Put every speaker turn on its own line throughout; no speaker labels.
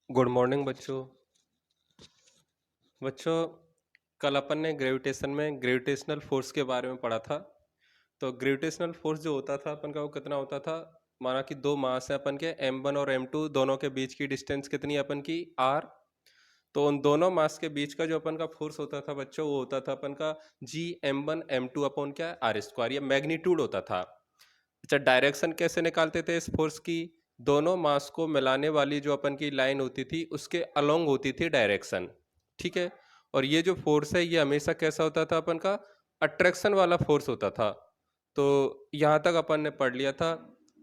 Good morning बच्चों। बच्चों, कल अपन ने ग्रेविटेशन में ग्रेविटेशनल फोर्स के बारे में पढ़ा था। तो ग्रेविटेशनल फोर्स जो होता था अपन का, वो कितना होता था। माना कि दो मास है अपन के, m1 और m2, दोनों के बीच की डिस्टेंस कितनी है अपन की, r। तो उन दोनों मास के बीच का जो अपन का फोर्स होता था बच्चों, वो होता था अपन का G m1 m2 अपॉन क्या, आर स्क्वायर। या मैग्नीट्यूड होता था। अच्छा, डायरेक्शन कैसे निकालते थे इस फोर्स की। दोनों मास को मिलाने वाली जो अपन की लाइन होती थी, उसके अलोंग होती थी डायरेक्शन। ठीक है। और ये जो फोर्स है, ये हमेशा कैसा होता था अपन का, अट्रैक्शन वाला फोर्स होता था। तो यहाँ तक अपन ने पढ़ लिया था।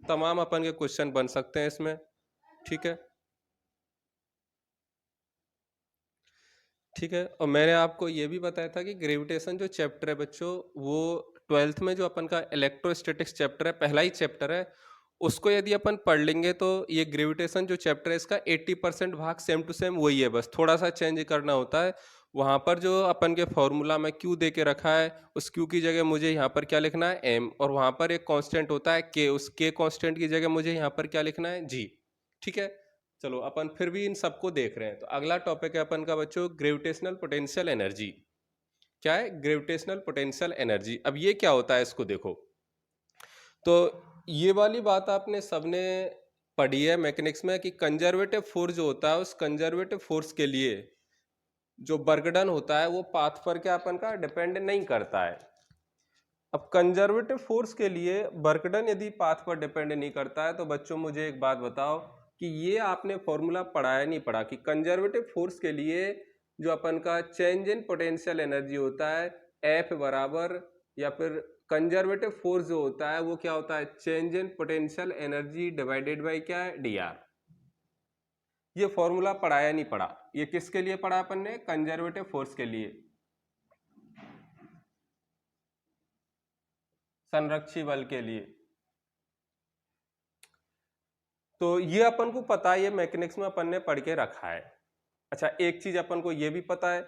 तमाम अपन के क्वेश्चन बन सकते हैं इसमें। ठीक है। ठीक है। और मैंने आपको ये भी बताया था कि ग्रेविटेशन जो चैप्टर है बच्चों, वो ट्वेल्थ में जो अपन का इलेक्ट्रोस्टैटिक्स चैप्टर है, पहला ही चैप्टर है, उसको यदि अपन पढ़ लेंगे तो ये ग्रेविटेशन जो चैप्टर है, इसका 80% भाग सेम टू सेम वही है। बस थोड़ा सा चेंज करना होता है। वहाँ पर जो अपन के फॉर्मूला में क्यू दे के रखा है, उस क्यू की जगह मुझे यहाँ पर क्या लिखना है, एम। और वहाँ पर एक कांस्टेंट होता है के, उस के कांस्टेंट की जगह मुझे यहाँ पर क्या लिखना है, जी। ठीक है। चलो, अपन फिर भी इन सबको देख रहे हैं। तो अगला टॉपिक है अपन का बच्चों, ग्रेविटेशनल पोटेंशियल एनर्जी। क्या है ग्रेविटेशनल पोटेंशियल एनर्जी? अब ये क्या होता है, इसको देखो। तो ये वाली बात आपने सबने पढ़ी है मैकेनिक्स में कि कंजर्वेटिव फोर्स जो होता है, उस कंजर्वेटिव फोर्स के लिए जो वर्क डन होता है, वो पाथ पर क्या अपन का डिपेंड नहीं करता है। अब कंजर्वेटिव फोर्स के लिए वर्क डन यदि पाथ पर डिपेंड नहीं करता है, तो बच्चों मुझे एक बात बताओ कि ये आपने फॉर्मूला पढ़ा नहीं पढ़ा कि कंजर्वेटिव फोर्स के लिए जो अपन का चेंज इन पोटेंशियल एनर्जी होता है, एफ बराबर, या फिर कंजर्वेटिव फोर्स जो होता है वो क्या होता है, change in potential energy divided by क्या है, डी आर। ये फॉर्मूला पढ़ाया नहीं पढ़ा? ये किसके लिए पढ़ा अपन ने, कंजर्वेटिव फोर्स के लिए, संरक्षी बल के लिए। तो ये अपन को पता है, ये मैकेनिक्स में अपन ने पढ़ के रखा है। अच्छा, एक चीज अपन को ये भी पता है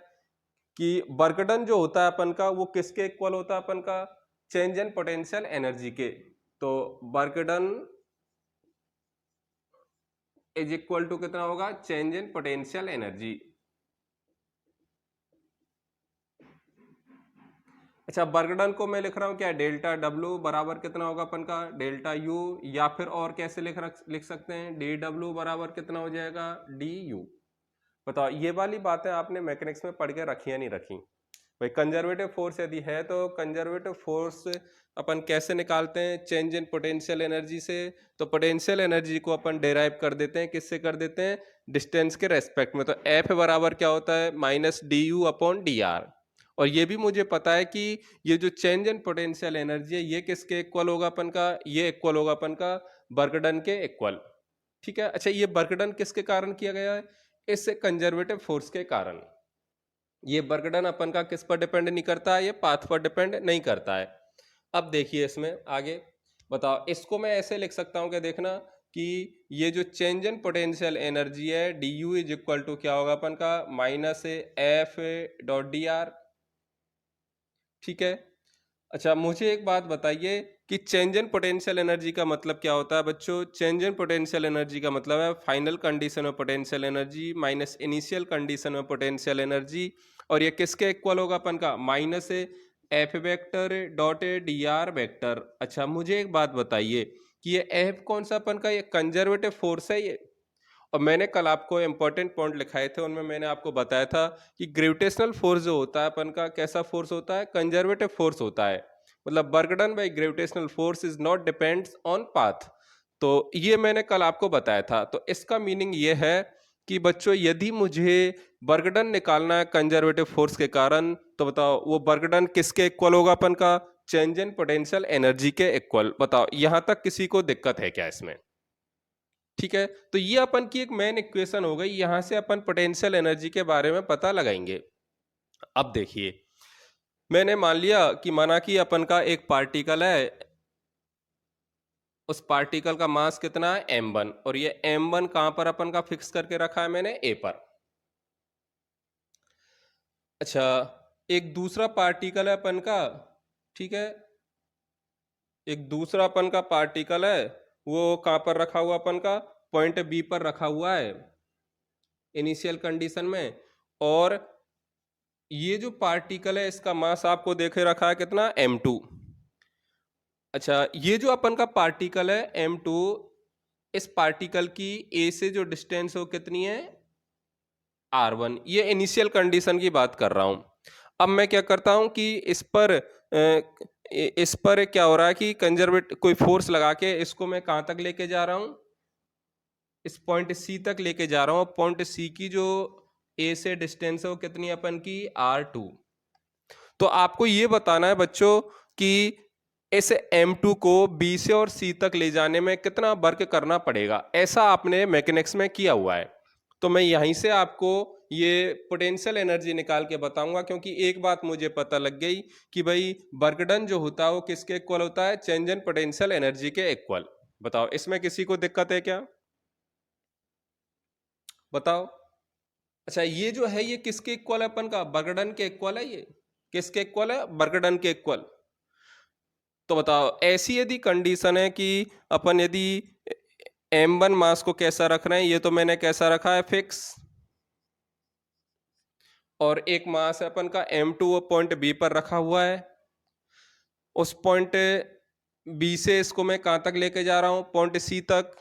कि वर्क डन जो होता है अपन का, वो किसके इक्वल होता है अपन का, चेंज इन पोटेंशियल एनर्जी के। तो work done is equal to कितना होगा, चेंज इन पोटेंशियल एनर्जी। अच्छा, वर्क डन को मैं लिख रहा हूं क्या, डेल्टा डब्ल्यू बराबर कितना होगा अपन का, डेल्टा यू। या फिर और कैसे लिख सकते हैं, डी डब्ल्यू बराबर कितना हो जाएगा, डी यू। बताओ, ये वाली बातें आपने मैकेनिक्स में पढ़ के रखी या नहीं रखी? भाई, कंजर्वेटिव फोर्स यदि है तो कंजर्वेटिव फोर्स अपन कैसे निकालते हैं, चेंज इन पोटेंशियल एनर्जी से। तो पोटेंशियल एनर्जी को अपन डेराइव कर देते हैं, किससे कर देते हैं, डिस्टेंस के रेस्पेक्ट में। तो एफ बराबर क्या होता है, minus D U upon D R. और ये भी मुझे पता है कि ये जो चेंज इन पोटेंशियल एनर्जी है, ये किसके इक्वल होगा अपन का, ये इक्वल होगा अपन का वर्क डन के इक्वल। ठीक है। अच्छा, ये वर्क डन किसके कारण किया गया है, इस कंजर्वेटिव फोर्स के कारण। ये वर्क डन अपन का किस पर डिपेंड नहीं करता है, ये पाथ पर डिपेंड नहीं करता है। अब देखिए इसमें आगे, बताओ, इसको मैं ऐसे लिख सकता हूं क्या, देखना कि ये जो चेंज इन पोटेंशियल एनर्जी है, D U is equal to क्या होगा अपन का, minus F dot D R. ठीक है। अच्छा, मुझे एक बात बताइए कि चेंज इन पोटेंशियल एनर्जी का मतलब क्या होता है बच्चों। चेंज इन पोटेंशियल एनर्जी का मतलब है final condition of potential energy minus initial condition of potential energy. और ये किसके इक्वल होगा अपन का, minus F vector dot D R vector. अच्छा, मुझे एक बात बताइए कि ये एफ कौन सा अपन का, ये कंजर्वेटिव फोर्स है ये। और मैंने कल आपको इंपॉर्टेंट पॉइंट लिखाए थे, उनमें मैंने आपको बताया था कि ग्रेविटेशनल फोर्स जो होता है अपन का, कैसा फोर्स होता है, कंजर्वेटिव फोर्स होता है। मतलब work done by gravitational force is not depends on path. तो ये मैंने कल आपको बताया था। तो इसका मीनिंग ये है कि बच्चों, यदि मुझे वर्क डन निकालना है कंजर्वेटिव फोर्स के कारण, तो बताओ वो वर्क डन किसके इक्वल होगा अपन का, चेंज इन पोटेंशियल एनर्जी के इक्वल। बताओ, यहां तक किसी को दिक्कत है क्या इसमें? ठीक है। तो ये अपन की एक मेन इक्वेशन हो गई, यहां से अपन पोटेंशियल एनर्जी के बारे में पता लगाएंगे। अब देखिए, मैंने मान लिया कि माना कि अपन का एक पार्टिकल है, उस पार्टिकल का मास कितना है, m1। और ये m1 कहां पर अपन का फिक्स करके रखा है मैंने, a पर। अच्छा, एक दूसरा पार्टिकल है अपन का, ठीक है, एक दूसरा अपन का पार्टिकल है, वो कहां पर रखा हुआ अपन का, पॉइंट बी पर रखा हुआ है। इनिशियल कंडीशन में। और ये जो पार्टिकल है इसका मास आपको देखे रखा है कितना, m2। अच्छा, ये जो अपन का पार्टिकल है m2, इस पार्टिकल की a से जो डिस्टेंस है वो कितनी है, r1। ये इनिशियल कंडीशन की बात कर रहा हूं। अब मैं क्या करता हूं कि इस पर क्या हो रहा है कि कंजर्वेटिव कोई फोर्स लगा के इसको मैं कहां तक लेके जा रहा हूं, इस पॉइंट सी तक लेके जा रहा हूं। पॉइंट सी की जो ए से डिस्टेंस है वो कितनी है अपन की, r2। तो आपको ये बताना है बच्चों कि इस m2 को b से और c तक ले जाने में कितना वर्क करना पड़ेगा, ऐसा आपने मैकेनिक्स में किया हुआ है। तो मैं यहीं से आपको ये पोटेंशियल एनर्जी निकाल के बताऊंगा, क्योंकि एक बात मुझे पता लग गई कि भाई वर्क डन जो होता है वो किसके इक्वल होता है, चेंज इन पोटेंशियल एनर्जी के इक्वल। बताओ इसमें किसी को दिक्कत है क्या, बताओ। अच्छा, ये जो है ये किसके इक्वल है अपन का, वर्क डन के इक्वल है। ये किसके इक्वल है, वर्क डन के इक्वल। तो बताओ ऐसी यदि कंडीशन है कि अपन यदि m1 मास को कैसा रख रहे हैं, ये तो मैंने कैसा रखा है, फिक्स। और एक मास है अपन का m2 वो पॉइंट बी पर रखा हुआ है। उस पॉइंट बी से इसको मैं कहां तक लेके जा रहा हूं, पॉइंट सी तक।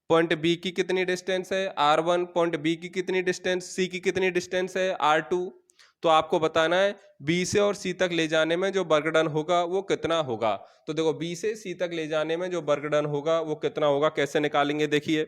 पॉइंट बी की कितनी डिस्टेंस है, r1। पॉइंट बी की कितनी डिस्टेंस, सी की कितनी डिस्टेंस है, r2। तो आपको बताना है बी से और सी तक ले जाने में जो वर्क डन होगा वो कितना होगा। तो देखो बी से सी तक ले जाने में जो वर्क डन होगा वो कितना होगा, कैसे निकालेंगे देखिए।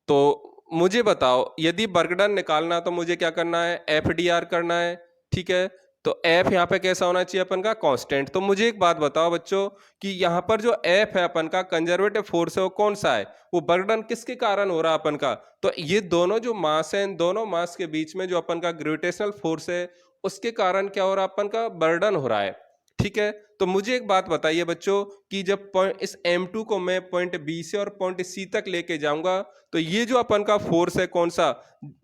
तो मुझे बताओ यदि वर्क डन निकालना तो मुझे क्या करना है, एफ डी आर करना है, ठीक है। तो एफ यहाँ पे कैसा होना चाहिए अपन का, कांस्टेंट। तो मुझे एक बात बताओ बच्चों कि यहाँ पर जो एफ है अपन का कंजर्वेटिव फोर्स है वो कौन सा है, वो वर्क डन किसके कारण हो रहा है अपन का। तो ये दोनों जो मास है, इन दोनों मास के बीच में जो अपन का ग्रेविटेशनल फोर्स है उसके कारण क्या हो रहा है, अपन का बर्डन हो रहा है, ठीक है। तो मुझे एक बात बताइए बच्चों कि जब इस m2 को मैं पॉइंट बी से और पॉइंट सी तक लेके जाऊंगा तो ये जो अपन का फोर्स है कौन सा,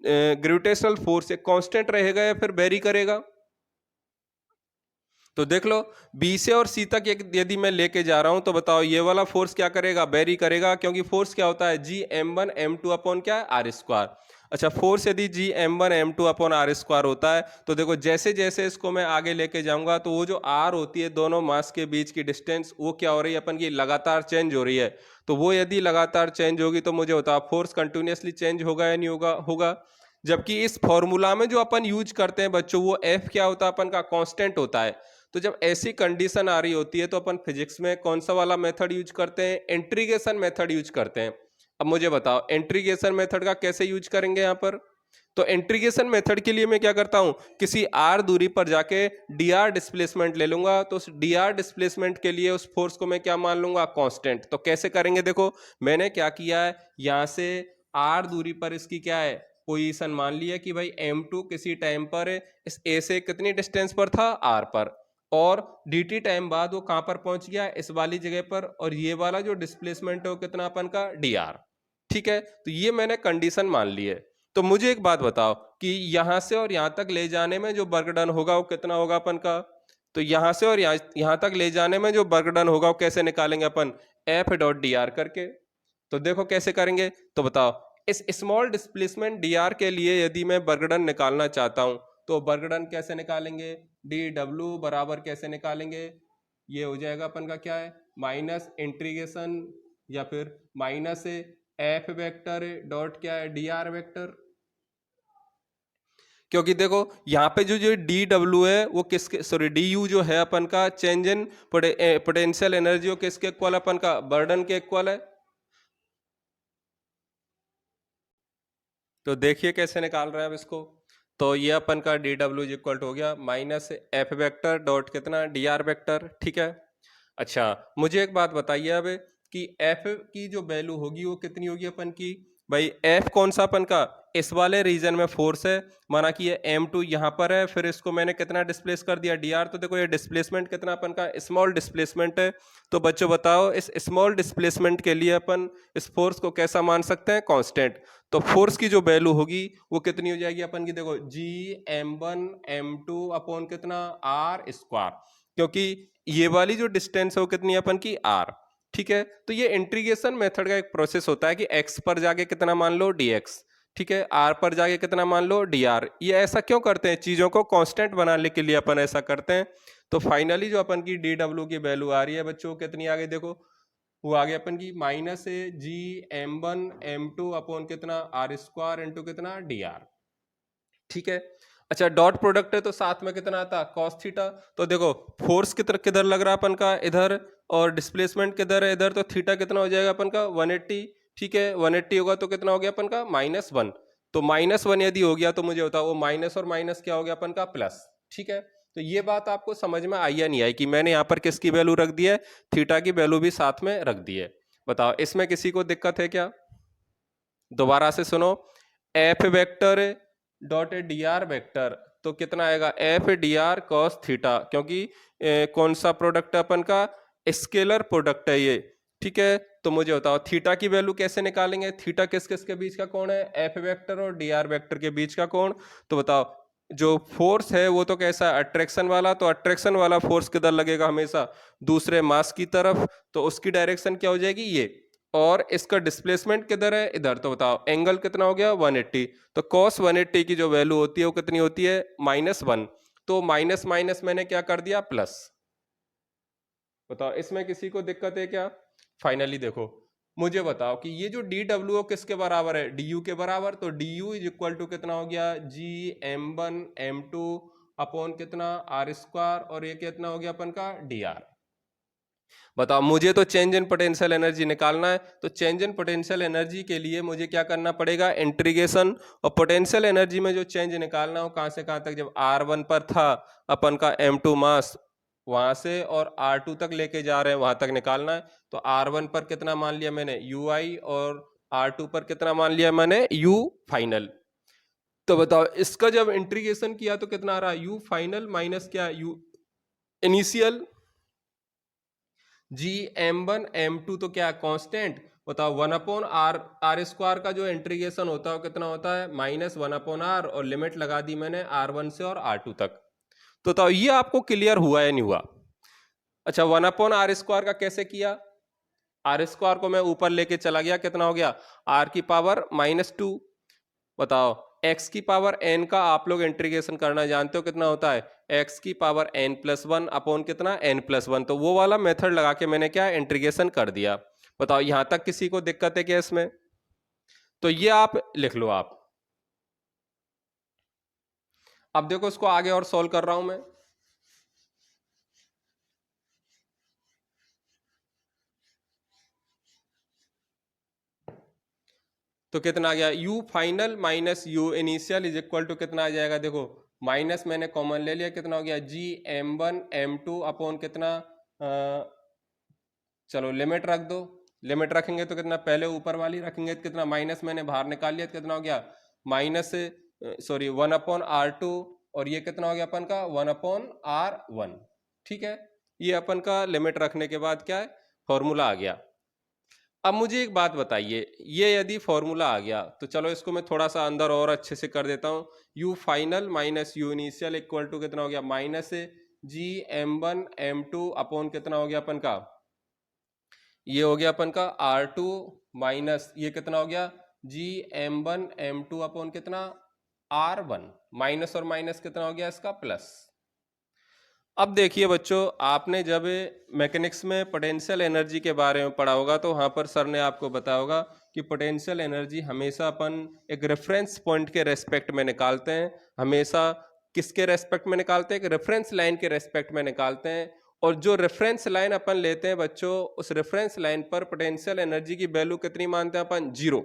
ग्रेविटेशनल फोर्स है, कांस्टेंट रहेगा या फिर वेरी करेगा। तो देख लो बी से और सी तक यदि मैं लेके जा रहा हूं तो बताओ ये वाला फोर्स क्या करेगा, वेरी करेगा, क्योंकि फोर्स क्या होता है, जी m1 m2 अपॉन क्या है, आर स्क्वायर। अच्छा, फोर्स यदि जी m1 m2 upon R square होता है तो देखो जैसे जैसे इसको मैं आगे लेके जाऊंगा तो वो जो आर होती है दोनों मास के बीच की डिस्टेंस वो क्या हो रही है अपन की, लगातार चेंज हो रही है। तो वो यदि लगातार चेंज होगी तो मुझे बताओ फोर्स कंटिन्यूसली चेंज होगा या नहीं होगा, होगा। जबकि इस फॉर्मूला में जो अपन यूज करते हैं बच्चों वो एफ क्या होता है अपन का, कांस्टेंट होता है। तो जब ऐसी कंडीशन आ रही होती है तो अपन फिजिक्स में कौन सा वाला मेथड यूज करते हैं, इंटीग्रेशन मेथड यूज करते हैं। अब मुझे बताओ इंटीग्रेशन मेथड का कैसे यूज करेंगे यहाँ पर। तो इंटीग्रेशन मेथड के लिए मैं क्या करता हूं, किसी r दूरी पर जाके dr डिस्प्लेसमेंट ले लूंगा। तो उस dr डिस्प्लेसमेंट के लिए उस फोर्स को मैं क्या मान लूंगा, कांस्टेंट। तो कैसे करेंगे, देखो मैंने क्या किया है, यहां से r दूरी पर इसकी क्या है, पोजीशन मान लिया कि भाई m2 किसी टाइम पर इस a से कितनी डिस्टेंस पर था, r पर, और dt टाइम बाद वो कहां पर पहुंच गया, इस वाली जगह पर। और ये वाला जो डिस्प्लेसमेंट है वो कितना अपन का, dr, ठीक है। तो ये मैंने कंडीशन मान ली है। तो मुझे एक बात बताओ कि यहां से और यहां तक ले जाने में जो वर्क डन होगा वो कितना होगा अपन का। तो यहां से और यहां तक ले जाने में जो वर्क डन होगा वो कैसे निकालेंगे अपन, एफ डॉट डी आर करके। तो देखो कैसे करेंगे, तो बताओ इस स्मॉल डिस्प्लेसमेंट डी आर के लिए यदि मैं वर्क डन निकालना चाहता हूं तो वर्क डन कैसे निकालेंगे, डी डब्ल्यू बराबर कैसे निकालेंगे, ये हो जाएगा अपन का क्या है, माइनस इंटीग्रेशन या फिर माइनस एफ वेक्टर डॉट क्या है, डी आर वेक्टर। क्योंकि देखो यहाँ पे जो जो डी डब्ल्यू है वो किसके, सॉरी डी यू जो है अपन का चेंज इन पोटेंशियल एनर्जी वो किसके इक्वल अपन का, बर्डन के इक्वल है। तो देखिए कैसे निकाल रहे हैं अब इसको। तो ये अपन का डी डब्ल्यू इक्वल हो गया माइनस एफ वेक्टर डॉट कितना, डी आर वेक्टर, ठीक है। अच्छा, मुझे एक बात बताइए अब कि एफ की जो वैल्यू होगी वो कितनी होगी अपन की, भाई एफ कौन सा अपन का, इस वाले रीजन में फोर्स है, माना कि ये m2 यहाँ पर है, फिर इसको मैंने कितना डिस्प्लेस कर दिया, dr। तो देखो ये डिस्प्लेसमेंट कितना अपन का, स्मॉल डिस्प्लेसमेंट है। तो बच्चों बताओ इस स्मॉल डिस्प्लेसमेंट के लिए अपन इस फोर्स को कैसा मान सकते हैं, कांस्टेंट। तो फोर्स की जो वैल्यू होगी वो कितनी हो जाएगी अपन की, देखो जी m1 m2 अपॉन कितना, आर स्क्वायर, क्योंकि ये वाली जो डिस्टेंस है वो कितनी है अपन की, आर, ठीक है। तो ये इंटीग्रेशन मेथड का एक प्रोसेस होता है कि x पर जाके कितना मान लो, dx, ठीक है, आर पर जाके कितना मान लो डी आर। ये ऐसा क्यों करते हैं, चीजों को कांस्टेंट बनाने के लिए अपन ऐसा करते हैं। तो फाइनली जो अपन की डी डब्ल्यू की वैल्यू आ रही है बच्चों कितनी आ गई, देखो वो आ गया अपन की minus G M one M two upon कितना आर स्क्वायर इंटू कितना डी आर। ठीक है, अच्छा डॉट प्रोडक्ट है तो साथ में कितना आता कॉस थीटा। तो देखो फोर्स किधर किधर लग रहा है अपन का इधर, और डिस्प्लेसमेंट किधर है इधर, तो थीटा कितना हो जाएगा अपन का 180। ठीक है, 180 होगा तो कितना हो गया अपन का -1। तो -1 यदि हो गया तो मुझे बताओ वो माइनस और माइनस क्या हो गया अपन का प्लस। ठीक है, तो ये बात आपको समझ में आई या नहीं आई कि मैंने यहाँ पर किसकी वैल्यू रख दी है, थीटा की वैल्यू भी साथ में रख दी है। बताओ इसमें किसी को दिक्कत है क्या, दोबारा से सुनो। F vector dot D R vector तो कितना आएगा F D R cos theta, क्योंकि कौन सा प्रोडक्ट है अपन का, स्केलर प्रोडक्ट है ये। ठीक है, तो मुझे बताओ थीटा की वैल्यू कैसे निकालेंगे, थीटा किस किस के बीच का कोण है, एफ वेक्टर और डी आर वेक्टर के बीच का कोण। तो बताओ जो फोर्स है वो तो कैसा है अट्रैक्शन वाला, तो अट्रैक्शन वाला फोर्स किधर लगेगा हमेशा दूसरे मास की तरफ, तो उसकी डायरेक्शन क्या हो जाएगी ये, और इसका डिस्प्लेसमेंट किधर है इधर। तो बताओ एंगल कितना हो गया 180, तो cos 180 की जो वैल्यू होती है वो कितनी होती है -1। तो माइनस माइनस मैंने क्या कर दिया प्लस। बताओ इसमें किसी को दिक्कत है क्या। फाइनली देखो मुझे बताओ कि ये जो डी डब्ल्यू किसके बराबर है, डी यू के बराबर। तो D U is equal to कितना हो गया G M one M two upon कितना आर स्क्वायर, और ये कितना हो गया अपन का डी आर। बताओ मुझे तो चेंज इन पोटेंशियल एनर्जी निकालना है, तो चेंज इन पोटेंशियल एनर्जी के लिए मुझे क्या करना पड़ेगा इंटीग्रेशन। और पोटेंशियल एनर्जी में जो चेंज निकालना हो कहां से कहां तक, जब R1 पर था अपन का M2 मास, वहां से और R2 तक लेके जा रहे हैं वहां तक निकालना है। तो R1 पर कितना मान लिया मैंने UI, और R2 पर कितना मान लिया मैंने U फाइनल। तो बताओ इसका जब इंटीग्रेशन किया तो कितना आ रहा है U फाइनल माइनस क्या U इनिशियल, जी M1 M2 तो क्या कांस्टेंट। बताओ 1/r का जो इंटीग्रेशन होता है कितना होता है -1/r, और लिमिट लगा दी मैंने R1 से और R2 तक। तो बताओ ये आपको क्लियर हुआ या नहीं हुआ। अच्छा 1/r² का कैसे किया, r² को मैं ऊपर लेके चला गया, कितना हो गया r की पावर -2। बताओ x की पावर n का आप लोग इंटीग्रेशन करना जानते हो कितना होता है, x की पावर n+1 अपॉन कितना n+1। तो वो वाला मेथड लगा के मैंने क्या इंटीग्रेशन कर दिया। बताओ यहां तक किसी को दिक्कत है क्या इसमें, तो ये आप लिख लो आप। अब देखो इसको आगे और सॉल्व कर रहा हूं मैं। तो कितना आ गया u final minus u initial is equal to कितना आ जाएगा, देखो माइनस मैंने कॉमन ले लिया, कितना हो गया जी M1 M2 अपॉन कितना चलो लिमिट रख दो। लिमिट रखेंगे तो कितना, पहले ऊपर वाली रखेंगे तो कितना, माइनस मैंने बाहर निकाल लिया तो कितना हो गया सॉरी 1/r2, और ये कितना हो गया अपन का 1/r1। ठीक है, ये अपन का लिमिट रखने के बाद क्या है फॉर्मूला आ गया। अब मुझे एक बात बताइए, ये यदि फॉर्मूला आ गया तो चलो इसको मैं थोड़ा सा अंदर और अच्छे से कर देता हूँ। u final minus u initial equal to कितना हो गया -जी M1 M2 अपॉन कितना हो गया अपन का, ये हो गया अपन का R2 माइनस ये कितना हो गया जी M1 M2 अपॉन कितना R1, माइनस और माइनस कितना हो गया इसका प्लस। अब देखिए बच्चों आपने जब मैकेनिक्स में पोटेंशियल एनर्जी के बारे में पढ़ा होगा तो वहाँ पर सर ने आपको बताया होगा कि पोटेंशियल एनर्जी हमेशा अपन एक रेफरेंस पॉइंट के रेस्पेक्ट में निकालते हैं, हमेशा किसके रेस्पेक्ट में निकालते हैं, एक रेफरेंस लाइन के रेस्पेक्ट में निकालते हैं। और जो रेफरेंस लाइन अपन लेते हैं बच्चों, उस रेफरेंस लाइन पर पोटेंशियल एनर्जी की वैल्यू कितनी मानते हैं अपन, 0।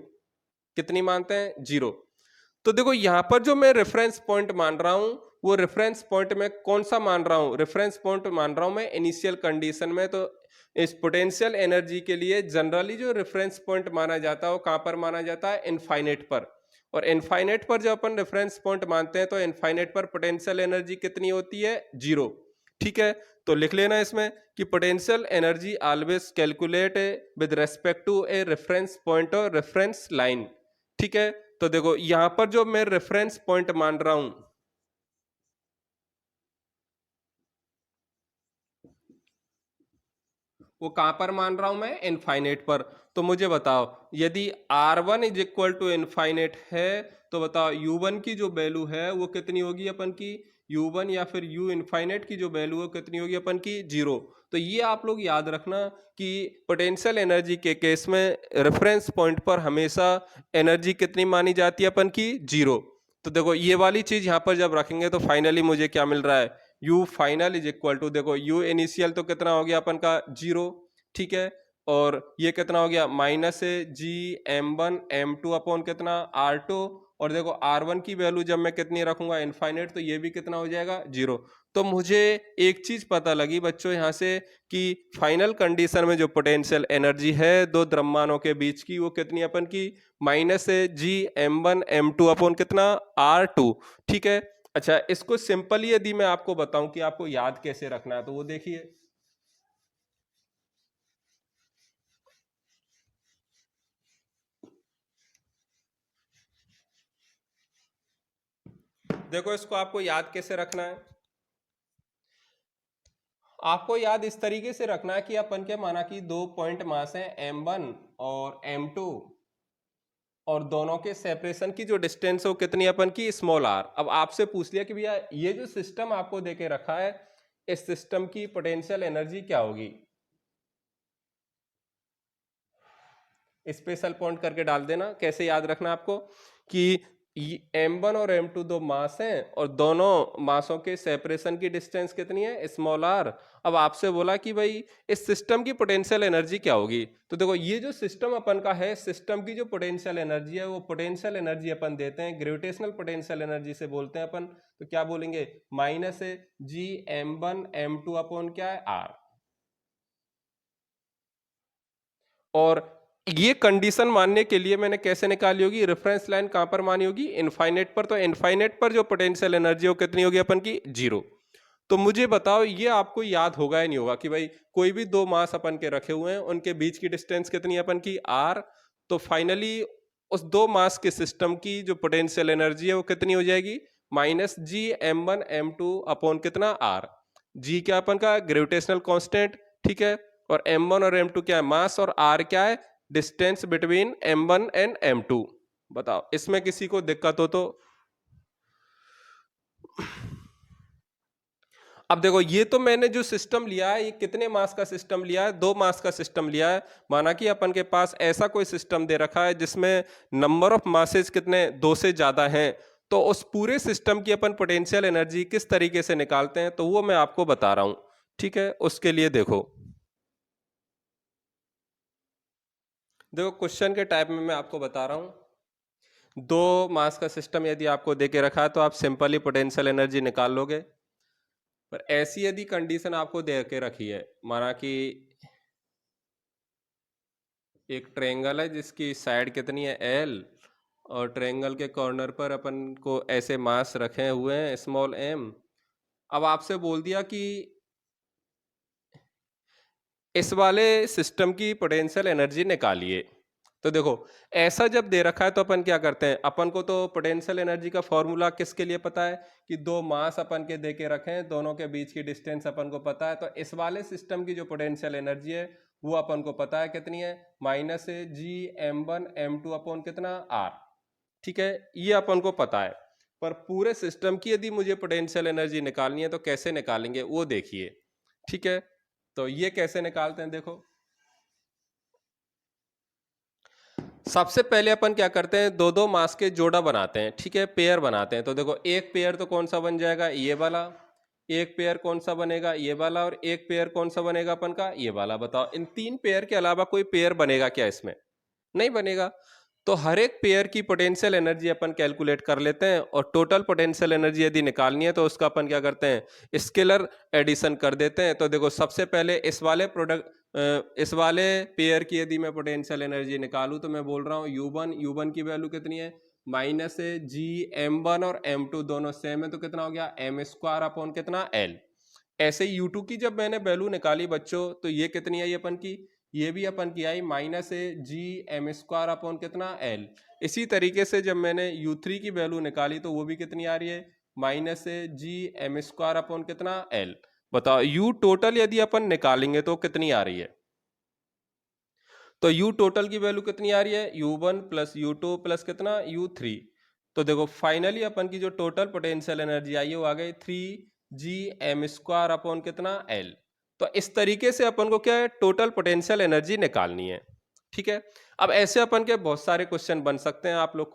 कितनी मानते हैं, 0। तो देखो यहां पर जो मैं रेफरेंस पॉइंट मान रहा हूं वो रेफरेंस पॉइंट में कौन सा मान रहा हूं, रेफरेंस पॉइंट मान रहा हूं मैं इनिशियल कंडीशन में। तो इस पोटेंशियल एनर्जी के लिए जनरली जो रेफरेंस पॉइंट माना जाता है वो कहां पर माना जाता है, इनफाइनाइट पर। और इनफाइनाइट पर जब अपन रेफरेंस पॉइंट मानते हैं तो इनफाइनाइट पर पोटेंशियल एनर्जी कितनी होती है, 0। ठीक है, तो लिख लेना इसमें कि potential energy always calculate with respect to a reference point और रेफरेंस लाइन। ठीक है, तो देखो यहां पर जो मैं रेफरेंस पॉइंट मान रहा हूं, वो कहाँ पर मान रहा हूं मैं, इनफाइनेट पर। तो मुझे बताओ यदि R1 is equal to infinite है तो बताओ U1 की जो वैल्यू है वो कितनी होगी अपन की, U1 या फिर U इनफाइनेट की जो वैल्यू है कितनी होगी अपन की, 0। तो ये आप लोग याद रखना कि पोटेंशियल एनर्जी के केस में रेफरेंस पॉइंट पर हमेशा एनर्जी कितनी मानी जाती है अपन की, 0। तो देखो ये वाली चीज यहाँ पर जब रखेंगे तो फाइनली मुझे क्या मिल रहा है, U final is equal to, देखो U इनिशियल तो कितना हो गया अपन का, 0, ठीक है। और ये कितना हो गया, माइनस GM1M2 अपॉन कितना, R2। और देखो R1 की वैल्यू जब मैं कितनी रखूंगा, इनफाइनेट, तो ये भी कितना हो जाएगा, 0। तो मुझे एक चीज पता लगी बच्चों यहाँ से कि फाइनल कंडीशन में जो पोटेंशियल एनर्जी है दो द्रव्यमानों के बीच की वो कितनी अपन की, -GM1M2 अपॉन कितना, R2, ठीक है। अच्छा इसको सिंपली यदि मैं आपको बताऊं कि आपको याद कैसे रखना है तो वो देखिए, देखो इसको आपको याद कैसे रखना है, आपको याद इस तरीके से रखना है कि अपन के माना कि 2 पॉइंट मास है M1 और M2 और दोनों के सेपरेशन की जो डिस्टेंस है वो कितनी अपन की, r। अब आपसे पूछ लिया कि भैया ये जो सिस्टम आपको देके रखा है इस सिस्टम की पोटेंशियल एनर्जी क्या होगी, स्पेशल पॉइंट करके डाल देना। कैसे याद रखना आपको कि M1 और M2 दो मास हैं और दोनों मासों के सेपरेशन की डिस्टेंस कितनी है, r। अब आपसे बोला कि भाई इस सिस्टम की पोटेंशियल एनर्जी क्या होगी, तो देखो ये जो सिस्टम अपन का है, सिस्टम की जो पोटेंशियल एनर्जी है वो पोटेंशियल एनर्जी अपन देते हैं ग्रेविटेशनल पोटेंशियल एनर्जी से बोलते हैं अपन। तो क्या बोलेंगे, -GM1M2 अपॉन क्या है, R। और ये कंडीशन मानने के लिए मैंने कैसे निकाली होगी, रेफरेंस लाइन कहां पर मानी होगी, इनफाइनेट पर। तो इनफाइनेट पर जो पोटेंशियल एनर्जी हो कितनी होगी अपन की, 0। तो मुझे बताओ ये आपको याद होगा या नहीं होगा कि भाई कोई भी दो मास अपन के रखे हुए हैं उनके बीच की डिस्टेंस कितनी है अपन की, r। तो फाइनली उस दो मास के सिस्टम की जो पोटेंशियल एनर्जी है वो कितनी हो जाएगी, -GM1M2 अपॉन कितना, r। g क्या अपन का, ग्रेविटेशनल कांस्टेंट, ठीक है। और M1 और M2 क्या है, मास, और r क्या है, distance between M1 and M2। बताओ इसमें किसी को दिक्कत हो तो। अब देखो ये तो मैंने जो सिस्टम लिया है ये कितने मास का सिस्टम लिया है, 2 मास का सिस्टम लिया है। माना कि अपन के पास ऐसा कोई सिस्टम दे रखा है जिसमें नंबर ऑफ मासेस कितने, 2 से ज्यादा हैं। तो उस पूरे सिस्टम की अपन पोटेंशियल एनर्जी किस तरीके से निकालते हैं तो वो मैं आपको बता रहा हूं, ठीक है। उसके लिए देखो, देखो क्वेश्चन के टाइप में मैं आपको बता रहा हूं। 2 मास का सिस्टम यदि आपको दे के रखा है तो आप सिंपली पोटेंशियल एनर्जी निकाल लोगे। पर ऐसी यदि कंडीशन आपको दे के रखी है, माना कि एक ट्रायंगल है जिसकी साइड कितनी है, L, और ट्रायंगल के कॉर्नर पर अपन को ऐसे मास रखे हुए हैं m। अब आपसे बोल दिया कि इस वाले सिस्टम की पोटेंशियल एनर्जी निकालिए। तो देखो ऐसा जब दे रखा है तो अपन क्या करते हैं, अपन को तो पोटेंशियल एनर्जी का फॉर्मूला किसके लिए पता है कि दो मास अपन के दे के रखे हैं, दोनों के बीच की डिस्टेंस अपन को पता है। तो इस वाले सिस्टम की जो पोटेंशियल एनर्जी है वो अपन को पता है कितनी है, -GM1M2 अपॉन कितना, R, ठीक है। ये अपन को पता है। पर पूरे सिस्टम की यदि मुझे पोटेंशियल एनर्जी निकालनी है तो कैसे निकालेंगे वो देखिए, ठीक है। तो ये कैसे निकालते हैं, देखो सबसे पहले अपन क्या करते हैं, दो दो मास के जोड़ा बनाते हैं, ठीक है, पेयर बनाते हैं। तो देखो एक पेयर तो कौन सा बन जाएगा, ये वाला। एक पेयर कौन सा बनेगा, ये वाला। और एक पेयर कौन सा बनेगा अपन का, ये वाला। बताओ इन 3 पेयर के अलावा कोई पेयर बनेगा क्या इसमें, नहीं बनेगा। तो हर एक पेयर की पोटेंशियल एनर्जी अपन कैलकुलेट कर लेते हैं और टोटल पोटेंशियल एनर्जी यदि निकालनी है तो उसका अपन क्या करते हैं, स्केलर एडिशन कर देते हैं। तो देखो सबसे पहले इस वाले पेयर की यदि मैं पोटेंशियल एनर्जी निकालूं तो मैं बोल रहा हूं U1 की वैल्यू कितनी है, -GM1 और M2 दोनों सेम है तो कितना हो गया, m² अपॉन कितना, L। ऐसे U2 की जब मैंने वैल्यू निकाली बच्चों तो ये कितनी आई अपन की, ये भी अपन की आई -GM² अपॉन कितना, L। इसी तरीके से जब मैंने U3 की वैल्यू निकाली तो वो भी कितनी आ रही है, -GM² अपॉन कितना, L। बताओ U टोटल यदि अपन निकालेंगे तो कितनी आ रही है, तो U टोटल की वैल्यू कितनी आ रही है, U1 प्लस U2 प्लस कितना U3। तो देखो फाइनली अपन की जो टोटल पोटेंशियल एनर्जी आई है वो आ गई 3Gm² अपॉन कितना L। तो इस तरीके से अपन को क्या है, टोटल पोटेंशियल एनर्जी निकालनी है। ठीक है, अब ऐसे अपन के बहुत सारे क्वेश्चन बन सकते हैं, आप लोग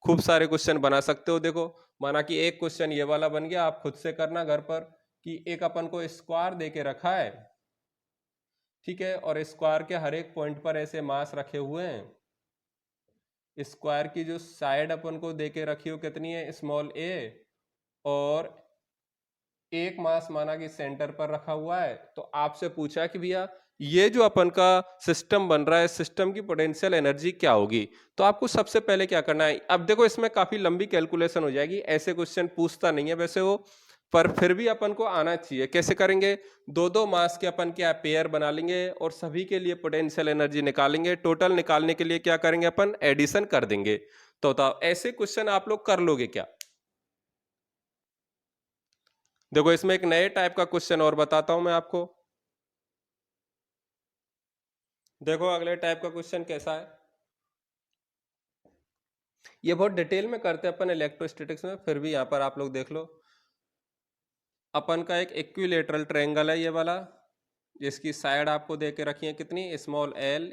खूब सारे क्वेश्चन बना सकते हो। देखो माना कि एक क्वेश्चन ये वाला बन गया, आप खुद से करना घर पर, कि एक अपन को स्क्वायर दे के रखा है, ठीक है, और स्क्वायर के हर एक पॉइंट पर ऐसे मास रखे हुए हैं। स्क्वायर की जो साइड अपन को दे के रखी हो कितनी है, स्मॉल a, और एक मास माना कि सेंटर पर रखा हुआ है। तो आपसे पूछा कि भैया ये जो अपन का सिस्टम बन रहा है, सिस्टम की पोटेंशियल एनर्जी क्या होगी। तो आपको सबसे पहले क्या करना है, अब देखो इसमें काफी लंबी कैलकुलेशन हो जाएगी, ऐसे क्वेश्चन पूछता नहीं है वैसे वो, पर फिर भी अपन को आना चाहिए। कैसे करेंगे, दो दो मास के अपन क्या पेयर बना लेंगे और सभी के लिए पोटेंशियल एनर्जी निकालेंगे। टोटल निकालने के लिए क्या करेंगे, अपन एडिशन कर देंगे। तो बताओ ऐसे क्वेश्चन आप लोग कर लोगे क्या। देखो इसमें एक नए टाइप का क्वेश्चन और बताता हूं मैं आपको। देखो अगले टाइप का क्वेश्चन कैसा है, ये बहुत डिटेल में करते हैं अपन इलेक्ट्रोस्टैटिक्स में, फिर भी यहां पर आप लोग देख लो। अपन का एक इक्विलेटरल ट्रायंगल है ये वाला, जिसकी साइड आपको दे के रखी है कितनी, स्मॉल l,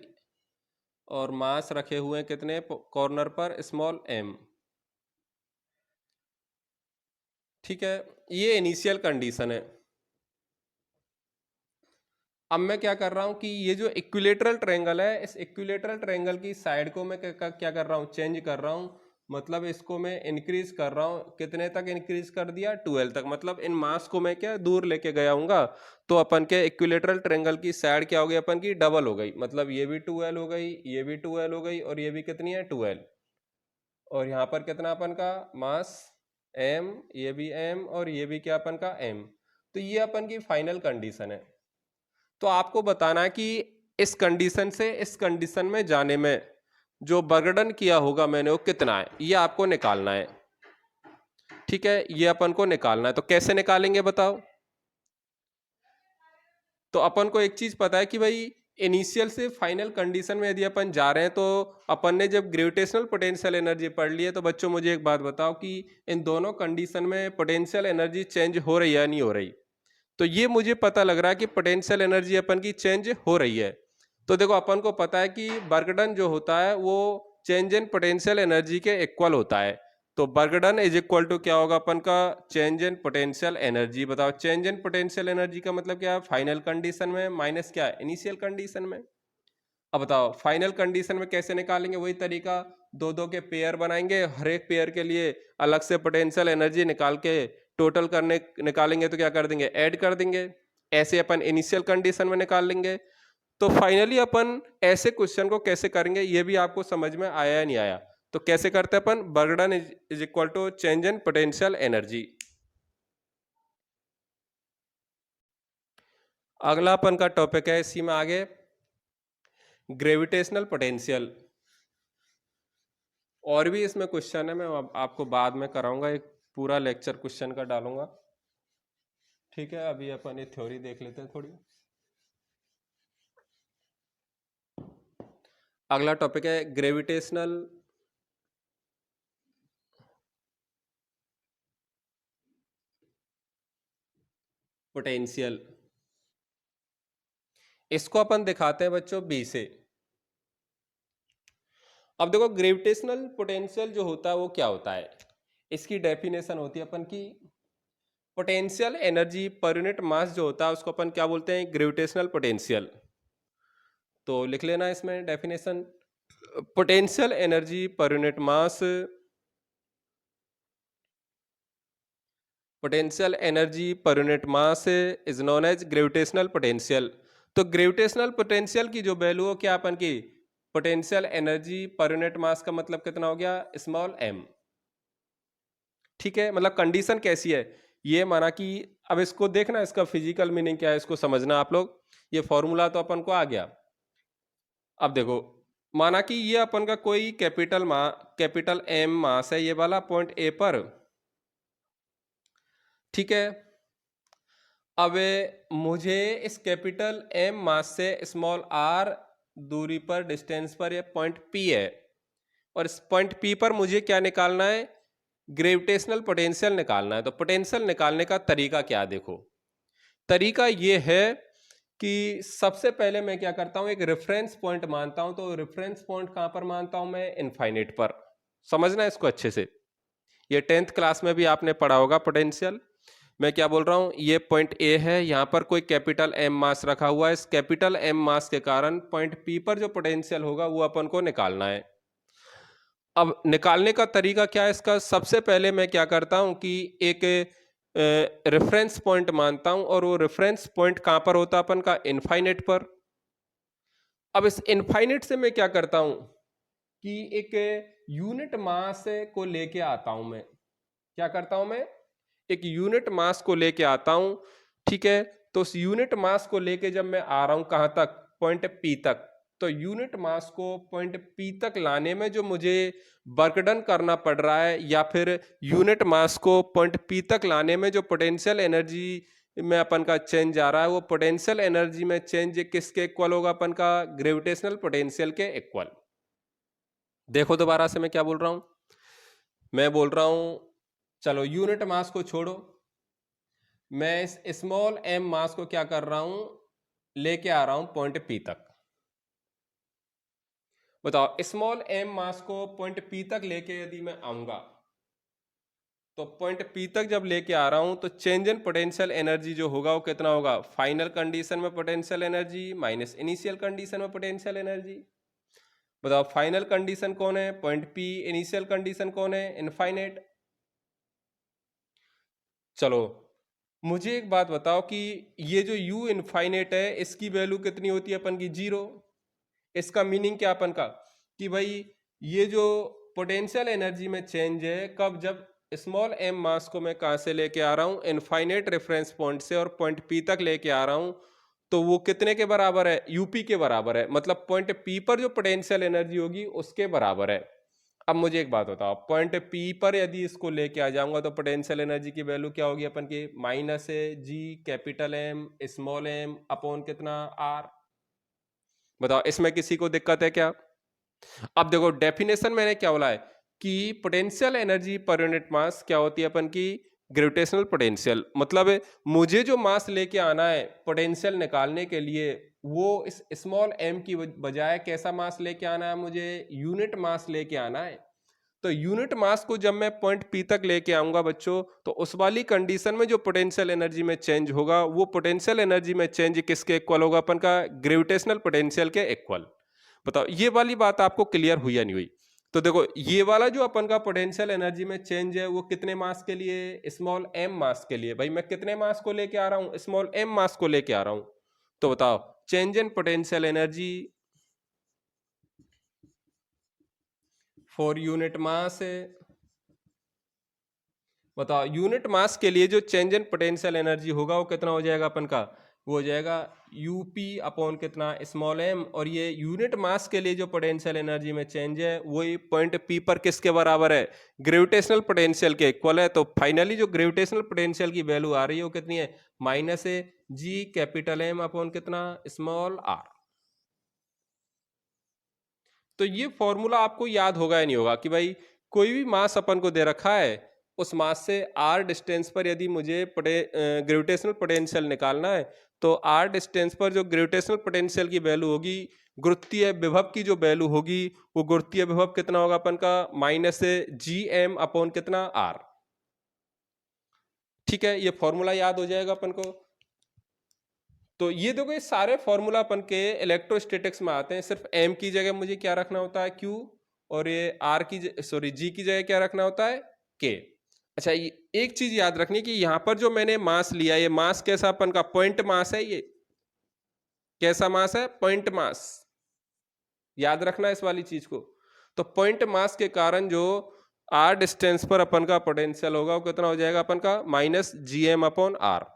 और मास रखे हुए हैं कितने कॉर्नर पर, स्मॉल m। ठीक है, ये इनिशियल कंडीशन है। अब मैं क्या कर रहा हूं कि ये जो इक्विलेटरल ट्रायंगल है, इस इक्विलेटरल ट्रायंगल की साइड को मैं क्या कर रहा हूं, चेंज कर रहा हूं। मतलब इसको मैं इंक्रीज कर रहा हूं, कितने तक इंक्रीज कर दिया, 12 तक। मतलब इन मास को मैं क्या दूर लेके गया हूँगा, तो अपन के इक्विलेटरल ट्रायंगल की साइड क्या हो गई, अपन की डबल हो गई। मतलब ये भी 12 हो गई, ये भी 12 हो गई, और ये भी कितनी है, 12। और यहाँ पर कितना अपन का मास m, ये भी m, और ये भी क्या अपन का m। तो ये अपन की फाइनल कंडीशन है। तो आपको बताना है कि इस कंडीशन से इस कंडीशन में जाने में जो बर्डन किया होगा मैंने वो कितना है, ये आपको निकालना है। ठीक है, ये अपन को निकालना है। तो कैसे निकालेंगे बताओ। तो अपन को एक चीज पता है कि भाई इनिशियल से फाइनल कंडीशन में यदि अपन जा रहे हैं, तो अपन ने जब ग्रेविटेशनल पोटेंशियल एनर्जी पढ़ ली है, तो बच्चों मुझे एक बात बताओ कि इन दोनों कंडीशन में पोटेंशियल एनर्जी चेंज हो रही है या नहीं हो रही। तो ये मुझे पता लग रहा है कि पोटेंशियल एनर्जी अपन की चेंज हो रही है। तो देखो अपन को पता है कि वर्क डन जो होता है वो चेंज इन पोटेंशियल एनर्जी के इक्वल होता है। तो work done is equal to क्या होगा अपन का, चेंज इन पोटेंशियल एनर्जी। बताओ चेंज इन पोटेंशियल एनर्जी का मतलब क्या है, फाइनल कंडीशन में माइनस क्या है, इनिशियल कंडीशन में। अब बताओ फाइनल कंडीशन में कैसे निकालेंगे, वही तरीका, दो दो के पेयर बनाएंगे, हर एक पेयर के लिए अलग से पोटेंशियल एनर्जी निकाल के टोटल करने निकालेंगे, तो क्या कर देंगे, ऐड कर देंगे। ऐसे अपन इनिशियल कंडीशन में निकाल लेंगे। तो फाइनली अपन ऐसे क्वेश्चन को कैसे करेंगे, ये भी आपको समझ में आया या नहीं आया। तो कैसे करते हैं अपन, work done is equal to change in potential energy. अगला अपन का टॉपिक है इसी में आगे, ग्रेविटेशनल पोटेंशियल। और भी इसमें क्वेश्चन है, मैं आपको बाद में कराऊंगा, एक पूरा लेक्चर क्वेश्चन का डालूंगा। ठीक है, अभी अपन ये थ्योरी देख लेते हैं थोड़ी। अगला टॉपिक है ग्रेविटेशनल पोटेंशियल। इसको अपन दिखाते हैं बच्चों बी से। अब देखो ग्रेविटेशनल पोटेंशियल जो होता है वो क्या होता है, इसकी डेफिनेशन होती है अपन की, पोटेंशियल एनर्जी पर यूनिट मास जो होता है उसको अपन क्या बोलते हैं, ग्रेविटेशनल पोटेंशियल। तो लिख लेना इसमें definition, potential energy per unit mass, potential energy per unit mass is known as gravitational potential. तो ग्रेविटेशनल पोटेंशियल की जो वैल्यू हो क्या अपन की, potential energy per unit mass का मतलब कितना हो गया, स्मॉल m। ठीक है, मतलब कंडीशन कैसी है, ये माना कि, अब इसको देखना इसका फिजिकल मीनिंग क्या है, इसको समझना आप लोग। ये फॉर्मूला तो अपन को आ गया। अब देखो माना कि ये अपन का कोई कैपिटल M मास है, ये वाला पॉइंट A पर। ठीक है, अब मुझे इस कैपिटल M मास से स्मॉल r दूरी पर, डिस्टेंस पर ये पॉइंट P है, और इस पॉइंट P पर मुझे क्या निकालना है, ग्रेविटेशनल पोटेंशियल निकालना है। तो पोटेंशियल निकालने का तरीका क्या, देखो तरीका ये है कि सबसे पहले मैं क्या करता हूं, एक रेफरेंस पॉइंट मानता हूं। तो रेफरेंस पॉइंट कहां पर मानता हूं मैं, इनफाइनाइट पर। समझना है इसको अच्छे से, ये 10th क्लास में भी आपने पढ़ा होगा पोटेंशियल। मैं क्या बोल रहा हूं, ये पॉइंट ए है, यहां पर कोई कैपिटल एम मास रखा हुआ है। इस कैपिटल एम मास के कारण पॉइंट पी पर जो पोटेंशियल होगा वो अपन को निकालना है। अब निकालने का तरीका क्या है इसका, सबसे पहले मैं क्या करता हूं कि एक रेफरेंस पॉइंट मानता हूं, और वो रेफरेंस पॉइंट कहां पर होता है अपन का, इनफाइनाइट पर। अब इस इनफाइनाइट से मैं क्या करता हूं कि एक यूनिट मास को लेके आता हूं। मैं क्या करता हूं, मैं एक यूनिट मास को लेके आता हूं, ठीक है। तो उस यूनिट मास को लेके जब मैं आ रहा हूं कहां तक, पॉइंट पी तक, तो यूनिट मास को पॉइंट पी तक लाने में जो मुझे वर्क डन करना पड़ रहा है, या फिर यूनिट मास को पॉइंट पी तक लाने में जो पोटेंशियल एनर्जी में अपन का चेंज आ रहा है, वो पोटेंशियल एनर्जी में चेंज किसके इक्वल होगा, अपन का ग्रेविटेशनल पोटेंशियल के इक्वल। देखो दोबारा से मैं क्या बोल रहा हूं, मैं बोल रहा हूं चलो यूनिट मास को छोड़ो, मैं इस स्मॉल एम मास को क्या कर रहा हूं, लेके आ रहा हूं पॉइंट पी तक। बताओ स्मॉल एम मास को पॉइंट पी तक लेके यदि मैं आऊंगा, तो पॉइंट पी तक जब लेके आ रहा हूं, तो चेंज इन पोटेंशियल एनर्जी जो होगा वो कितना होगा, फाइनल कंडीशन में potential energy minus initial condition में पोटेंशियल एनर्जी। बताओ फाइनल कंडीशन कौन है, पॉइंट पी, इनिशियल कंडीशन कौन है, इनफाइनाइट। चलो मुझे एक बात बताओ कि ये जो u इनफाइनाइट है, इसकी वैल्यू कितनी होती है अपन की, 0। इसका मीनिंग क्या अपन का, कि भाई ये जो पोटेंशियल एनर्जी में चेंज है कब, जब स्मॉल एम मास को मैं कहां से लेके आ रहा हूं, इनफाइनाइट रेफरेंस पॉइंट से, और पॉइंट पी तक लेके आ रहा हूं, तो वो कितने के बराबर है, यूपी के बराबर है। मतलब पॉइंट पी पर जो पोटेंशियल एनर्जी होगी उसके बराबर है। अब मुझे एक बात बताओ, पॉइंट पी पर यदि इसको लेके आ जाऊंगा, तो पोटेंशियल एनर्जी की वैल्यू क्या होगी अपन की, माइनस है G capital M small M upon कितना, आर। बताओ इसमें किसी को दिक्कत है क्या। अब देखो डेफिनेशन मैंने क्या बोला है कि पोटेंशियल एनर्जी पर यूनिट मास क्या होती है अपन की, ग्रेविटेशनल पोटेंशियल। मतलब मुझे जो मास लेके आना है पोटेंशियल निकालने के लिए, वो इस स्मॉल एम की बजाय कैसा मास लेके आना है, मुझे यूनिट मास लेके आना है। तो यूनिट मास को जब मैं पॉइंट पी तक लेके आऊंगा बच्चों, तो उस वाली कंडीशन में जो पोटेंशियल एनर्जी में चेंज होगा, वो पोटेंशियल एनर्जी में चेंज किसके इक्वल होगा, अपन का ग्रेविटेशनल पोटेंशियल के इक्वल। बताओ ये वाली बात आपको क्लियर हुई या नहीं हुई। तो देखो ये वाला जो अपन का पोटेंशियल एनर्जी में चेंज है, वो कितने मास के लिए, स्मॉल एम मास के लिए। भाई मैं कितने मास को लेके आ रहा हूं, स्मॉल एम मास को लेके आ रहा हूं। तो बताओ change in potential energy for unit mass, बताओ यूनिट मास के लिए जो चेंज इन पोटेंशियल एनर्जी होगा वो कितना हो जाएगा अपन का, वो हो जाएगा यूपी अपॉन कितना, स्मॉल एम। और ये यूनिट मास के लिए जो पोटेंशियल एनर्जी में चेंज है, वही पॉइंट पी पर किसके बराबर है, ग्रेविटेशनल पोटेंशियल के इक्वल है। तो फाइनली जो ग्रेविटेशनल पोटेंशियल की वैल्यू आ रही है वो कितनी है, माइनस है जी कैपिटल एम अपॉन कितना, स्मॉल आर। तो ये फॉर्मूला आपको याद होगा या नहीं होगा, कि भाई कोई भी मास अपन को दे रखा है, उस मास से आर डिस्टेंस पर यदि मुझे ग्रेविटेशनल पोटेंशियल निकालना है, तो आर डिस्टेंस पर जो ग्रेविटेशनल पोटेंशियल की वैल्यू होगी, गुरुत्वीय विभव की जो वैल्यू होगी, वो गुरुत्वीय विभव कितना होगा अपन का, माइनस जी एम अपॉन कितना, आर। ठीक है, ये फॉर्मूला याद हो जाएगा अपन को। तो ये देखो ये सारे फॉर्मूला अपन के इलेक्ट्रोस्टैटिक्स में आते हैं। सिर्फ एम की जगह मुझे क्या रखना होता है, क्यू, और ये आर की सॉरी जी की जगह क्या रखना होता है, के। अच्छा ये एक चीज याद रखनी कि यहां पर जो मैंने मास लिया, ये मास कैसा अपन का, पॉइंट मास है। ये कैसा मास है, पॉइंट मास। याद रखना इस वाली चीज को। तो पॉइंट मास के कारण जो आर डिस्टेंस पर अपन का पोटेंशियल होगा, वो कितना हो जाएगा अपन का, minus G M upon R.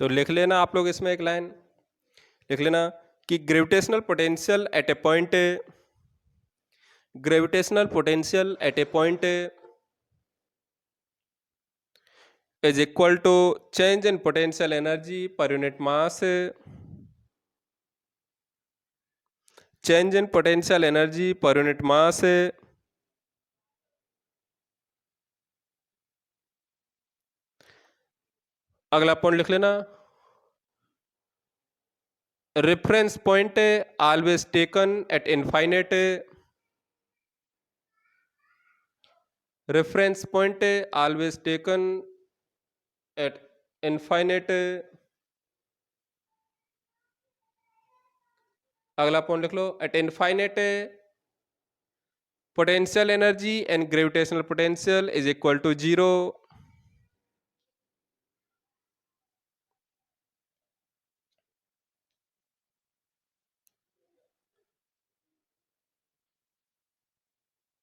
तो लिख लेना आप लोग इसमें एक लाइन लिख लेना कि gravitational potential at a point is equal to change in potential energy per unit mass, change in potential energy per unit mass अगला पॉइंट लिख लेना, reference point always taken at infinite, reference point always taken at infinite. अगला point लिख लो, at infinite potential energy and gravitational potential is equal to 0।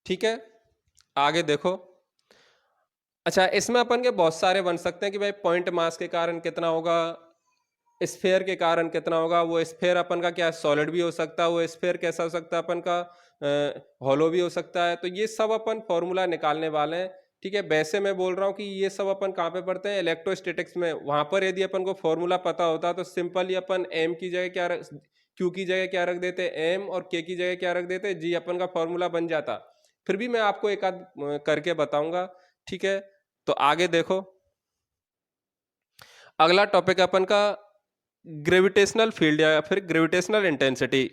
ठीक है, आगे देखो। अच्छा, इसमें अपन के बहुत सारे बन सकते हैं कि भाई पॉइंट मास के कारण कितना होगा, स्फेयर के कारण कितना होगा। वो स्फेयर अपन का क्या सॉलिड भी हो सकता है, वो स्फेयर कैसा हो सकता है अपन का हॉलो भी हो सकता है। तो ये सब अपन फॉर्मूला निकालने वाले हैं। ठीक है, वैसे मैं बोल रहा हूँ कि ये सब अपन कहाँ पे पढ़ते हैं, इलेक्ट्रोस्टैटिक्स में। वहां पर यदि अपन को फॉर्मूला पता होता तो सिंपली अपन एम की जगह क्या क्यू की जगह क्या रख देते, एम, और के की जगह क्या रख देते, जी, अपन का फॉर्मूला बन जाता। फिर भी मैं आपको एक आध करके बताऊंगा। ठीक है, तो आगे देखो, अगला टॉपिक है अपन का ग्रेविटेशनल फील्ड या फिर ग्रेविटेशनल इंटेंसिटी।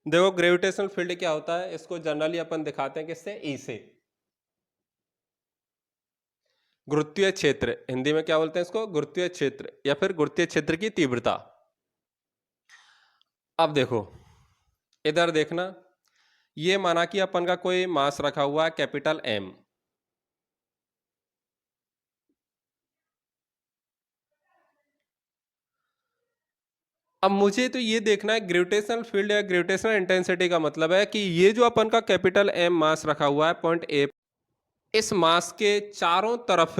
देखो, ग्रेविटेशनल फील्ड क्या होता है, इसको जनरली अपन दिखाते हैं किससे, ई से। गुरुत्वीय क्षेत्र, हिंदी में क्या बोलते हैं इसको, गुरुत्वीय क्षेत्र या फिर गुरुत्वीय क्षेत्र की तीव्रता। अब देखो, इधर देखना, ये माना कि अपन का कोई मास रखा हुआ है कैपिटल एम। अब मुझे तो ये देखना है ग्रेविटेशनल फील्ड या ग्रेविटेशनल इंटेंसिटी का मतलब है कि ये जो अपन का कैपिटल एम मास रखा हुआ है पॉइंट ए, इस मास के चारों तरफ,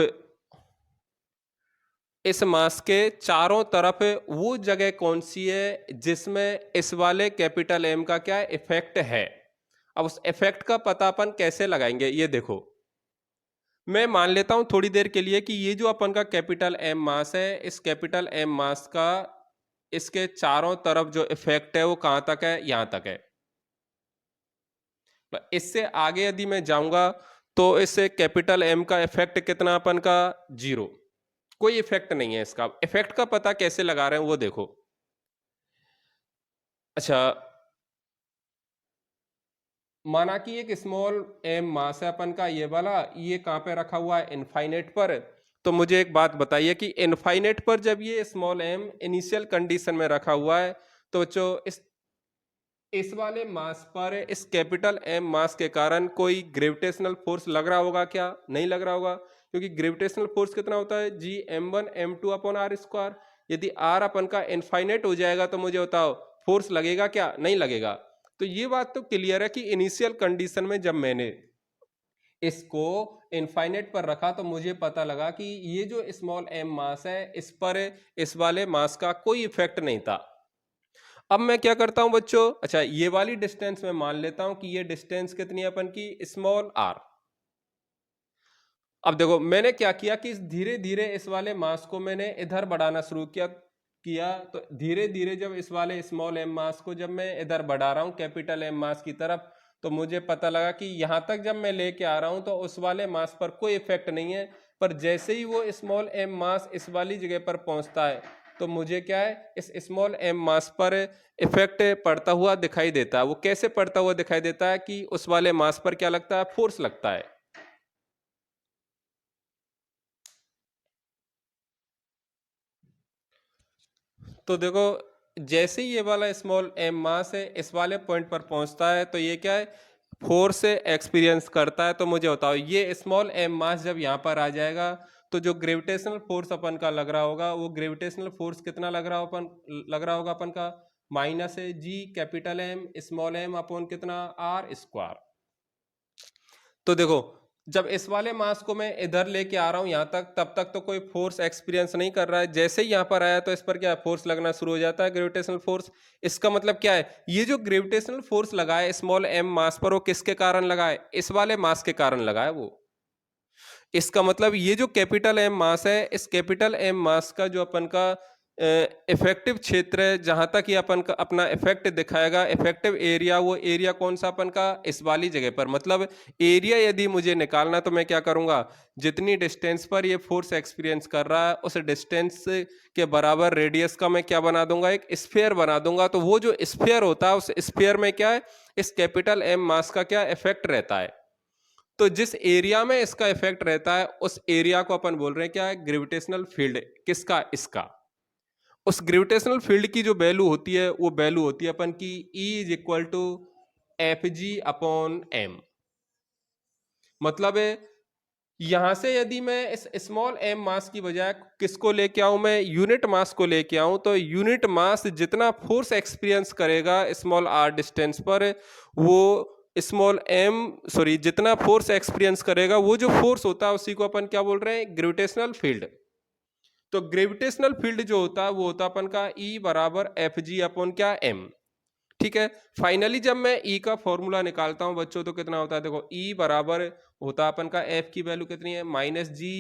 इस मास के चारों तरफ वो जगह कौन सी है जिसमें इस वाले कैपिटल एम का क्या इफेक्ट है। अब उस इफेक्ट का पता अपन कैसे लगाएंगे, ये देखो। मैं मान लेता हूं थोड़ी देर के लिए कि ये जो अपन का कैपिटल एम मास है, इस कैपिटल एम मास का इसके चारों तरफ जो इफेक्ट है वो कहां तक है, यहां तक है। इससे आगे यदि मैं जाऊंगा तो इससे कैपिटल एम का इफेक्ट कितना अपन का, 0। कोई इफेक्ट नहीं है इसका। इफेक्ट का पता कैसे लगा रहे हैं वो देखो। अच्छा, माना कि एक स्मॉल एम मास है अपन का ये वाला, ये कहां पे रखा हुआ है, इनफाइनाइट पर। तो मुझे एक बात बताइए कि इनफाइनाइट पर जब ये स्मॉल एम इनिशियल कंडीशन में रखा हुआ है, तो जो इस वाले मास पर, इस कैपिटल एम मास के कारण कोई ग्रेविटेशनल फोर्स लग रहा होगा क्या, नहीं लग रहा होगा। क्योंकि ग्रेविटेशनल फोर्स कितना होता है, G m1 m2 upon R square. यदि आर अपन का इनफाइनाइट हो जाएगा तो मुझे बताओ फोर्स लगेगा क्या, नहीं लगेगा। तो ये बात तो क्लियर है कि इनिशियल कंडीशन में जब मैंने इसको इनफाइनाइट पर रखा तो मुझे पता लगा कि ये जो स्मॉल एम मास है इस पर इस वाले मास का कोई इफेक्ट नहीं था। अब मैं क्या करता हूं बच्चों, अच्छा ये वाली डिस्टेंस में मान लेता हूं कि ये डिस्टेंस कितनी है अपन की, स्मॉल आर। अब देखो मैंने क्या किया कि धीरे धीरे इस वाले मास को मैंने इधर बढ़ाना शुरू किया। तो धीरे धीरे जब इस वाले स्मॉल एम मास को जब मैं इधर बढ़ा रहा हूं कैपिटल एम मास की तरफ, तो मुझे पता लगा कि यहां तक जब मैं लेके आ रहा हूं तो उस वाले मास पर कोई इफेक्ट नहीं है। पर जैसे ही वो स्मॉल एम मास इस वाली जगह पर पहुंचता है तो मुझे क्या है, इस स्मॉल एम मास पर इफेक्ट पड़ता हुआ दिखाई देता है। वो कैसे पड़ता हुआ दिखाई देता है कि उस वाले मास पर क्या लगता है, फोर्स लगता है। तो देखो, जैसे ही ये वाला स्मॉल एम मास है इस वाले पॉइंट पर पहुंचता है तो ये क्या है, फोर्स एक्सपीरियंस करता है। तो मुझे बताओ ये स्मॉल एम मास जब यहाँ पर आ जाएगा तो जो ग्रेविटेशनल फोर्स अपन का लग रहा होगा, वो ग्रेविटेशनल फोर्स कितना लग रहा होगा अपन का, माइनस है G capital M small M upon कितना, आर स्क्वायर। तो देखो, जब इस वाले मास को मैं इधर लेके आ रहा हूं यहां तक, तब तक तो कोई फोर्स एक्सपीरियंस नहीं कर रहा है। जैसे ही यहां पर आया तो इस पर क्या फोर्स लगना शुरू हो जाता है, ग्रेविटेशनल फोर्स। इसका मतलब क्या है, ये जो ग्रेविटेशनल फोर्स लगा है स्मॉल एम मास पर, वो किसके कारण लगा है, इस वाले मास के कारण लगा है वो। इसका मतलब ये जो कैपिटल एम मास है, इस कैपिटल एम मास का जो अपन का इफेक्टिव क्षेत्र है, जहां तक ये अपन का अपना इफेक्ट दिखाएगा, इफेक्टिव एरिया, वो एरिया कौन सा अपन का, इस वाली जगह पर। मतलब एरिया यदि मुझे निकालना तो मैं क्या करूंगा, जितनी डिस्टेंस पर ये फोर्स एक्सपीरियंस कर रहा है उस डिस्टेंस के बराबर रेडियस का मैं क्या बना दूंगा, एक स्फीयर बना दूंगा। तो वो जो स्फीयर होता है, उस स्फीयर में क्या है, इस कैपिटल एम मास का क्या इफेक्ट रहता है। तो जिस एरिया में इसका इफेक्ट रहता है उस एरिया को अपन बोल रहे हैं क्या है, ग्रेविटेशनल फील्ड। किसका, इसका। उस ग्रेविटेशनल फील्ड की जो वैल्यू होती है, वो वैल्यू होती है अपन की E is equal to F G upon M. मतलब यहां से यदि मैं इस स्मॉल एम मास की बजाय किसको लेके आऊं, मैं यूनिट मास को लेके आऊं, तो यूनिट मास जितना फोर्स एक्सपीरियंस करेगा स्मॉल आर डिस्टेंस पर, वो स्मॉल एम सॉरी जितना फोर्स एक्सपीरियंस करेगा, वो जो फोर्स होता है उसी को अपन क्या बोल रहे हैं, ग्रेविटेशनल फील्ड। तो ग्रेविटेशनल फील्ड जो होता है वो होता है अपन का E बराबर एफ जी अपॉन क्या, एम। ठीक है। फाइनली जब मैं E का फॉर्मूला निकालता हूं बच्चों, तो कितना होता है, देखो E बराबर होता है अपन का F की वैल्यू कितनी है, minus G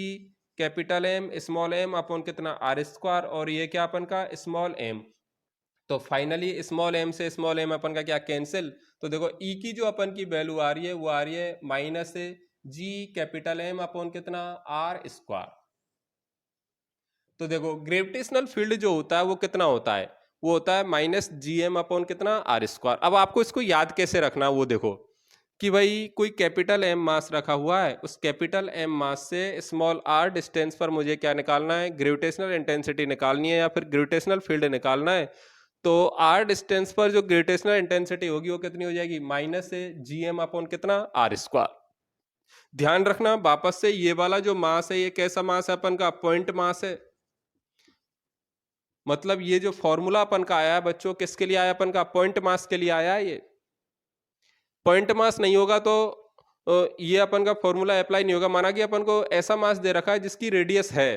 capital M small M upon कितना, आर स्क्वायर, और ये क्या अपन का स्मॉल एम। तो फाइनली स्मॉल एम से स्मॉल एम अपन का क्या कैंसिल। तो देखो E की जो अपन की वैल्यू आ रही है वो आ रही है minus G capital M upon कितना, आर स्क्वायर। तो देखो ग्रेविटेशनल फील्ड जो होता है वो कितना होता है, वो होता है माइनस जी एम अपॉन कितना, आर स्क्वायर। अब आपको इसको याद कैसे रखना, वो देखो कि भाई कोई कैपिटल एम मास रखा हुआ है, उस कैपिटल एम मास से स्मॉल आर डिस्टेंस पर मुझे क्या निकालना है, ग्रेविटेशनल इंटेंसिटी निकालनी है या फिर ग्रेविटेशनल फील्ड निकालना है। तो आर डिस्टेंस पर जो ग्रेविटेशनल इंटेंसिटी होगी वो कितनी हो जाएगी, माइनस से जी एम अपॉन कितना, आर स्क्वायर। ध्यान रखना वापस से, ये वाला जो मास है ये कैसा मास है अपन का, पॉइंट मास है। मतलब ये जो फॉर्मूला अपन का आया है बच्चों, किसके लिए आया अपन का, पॉइंट मास के लिए आया है। ये पॉइंट मास नहीं होगा तो ये अपन का फॉर्मूला अप्लाई नहीं होगा। माना कि अपन को ऐसा मास दे रखा है जिसकी रेडियस है,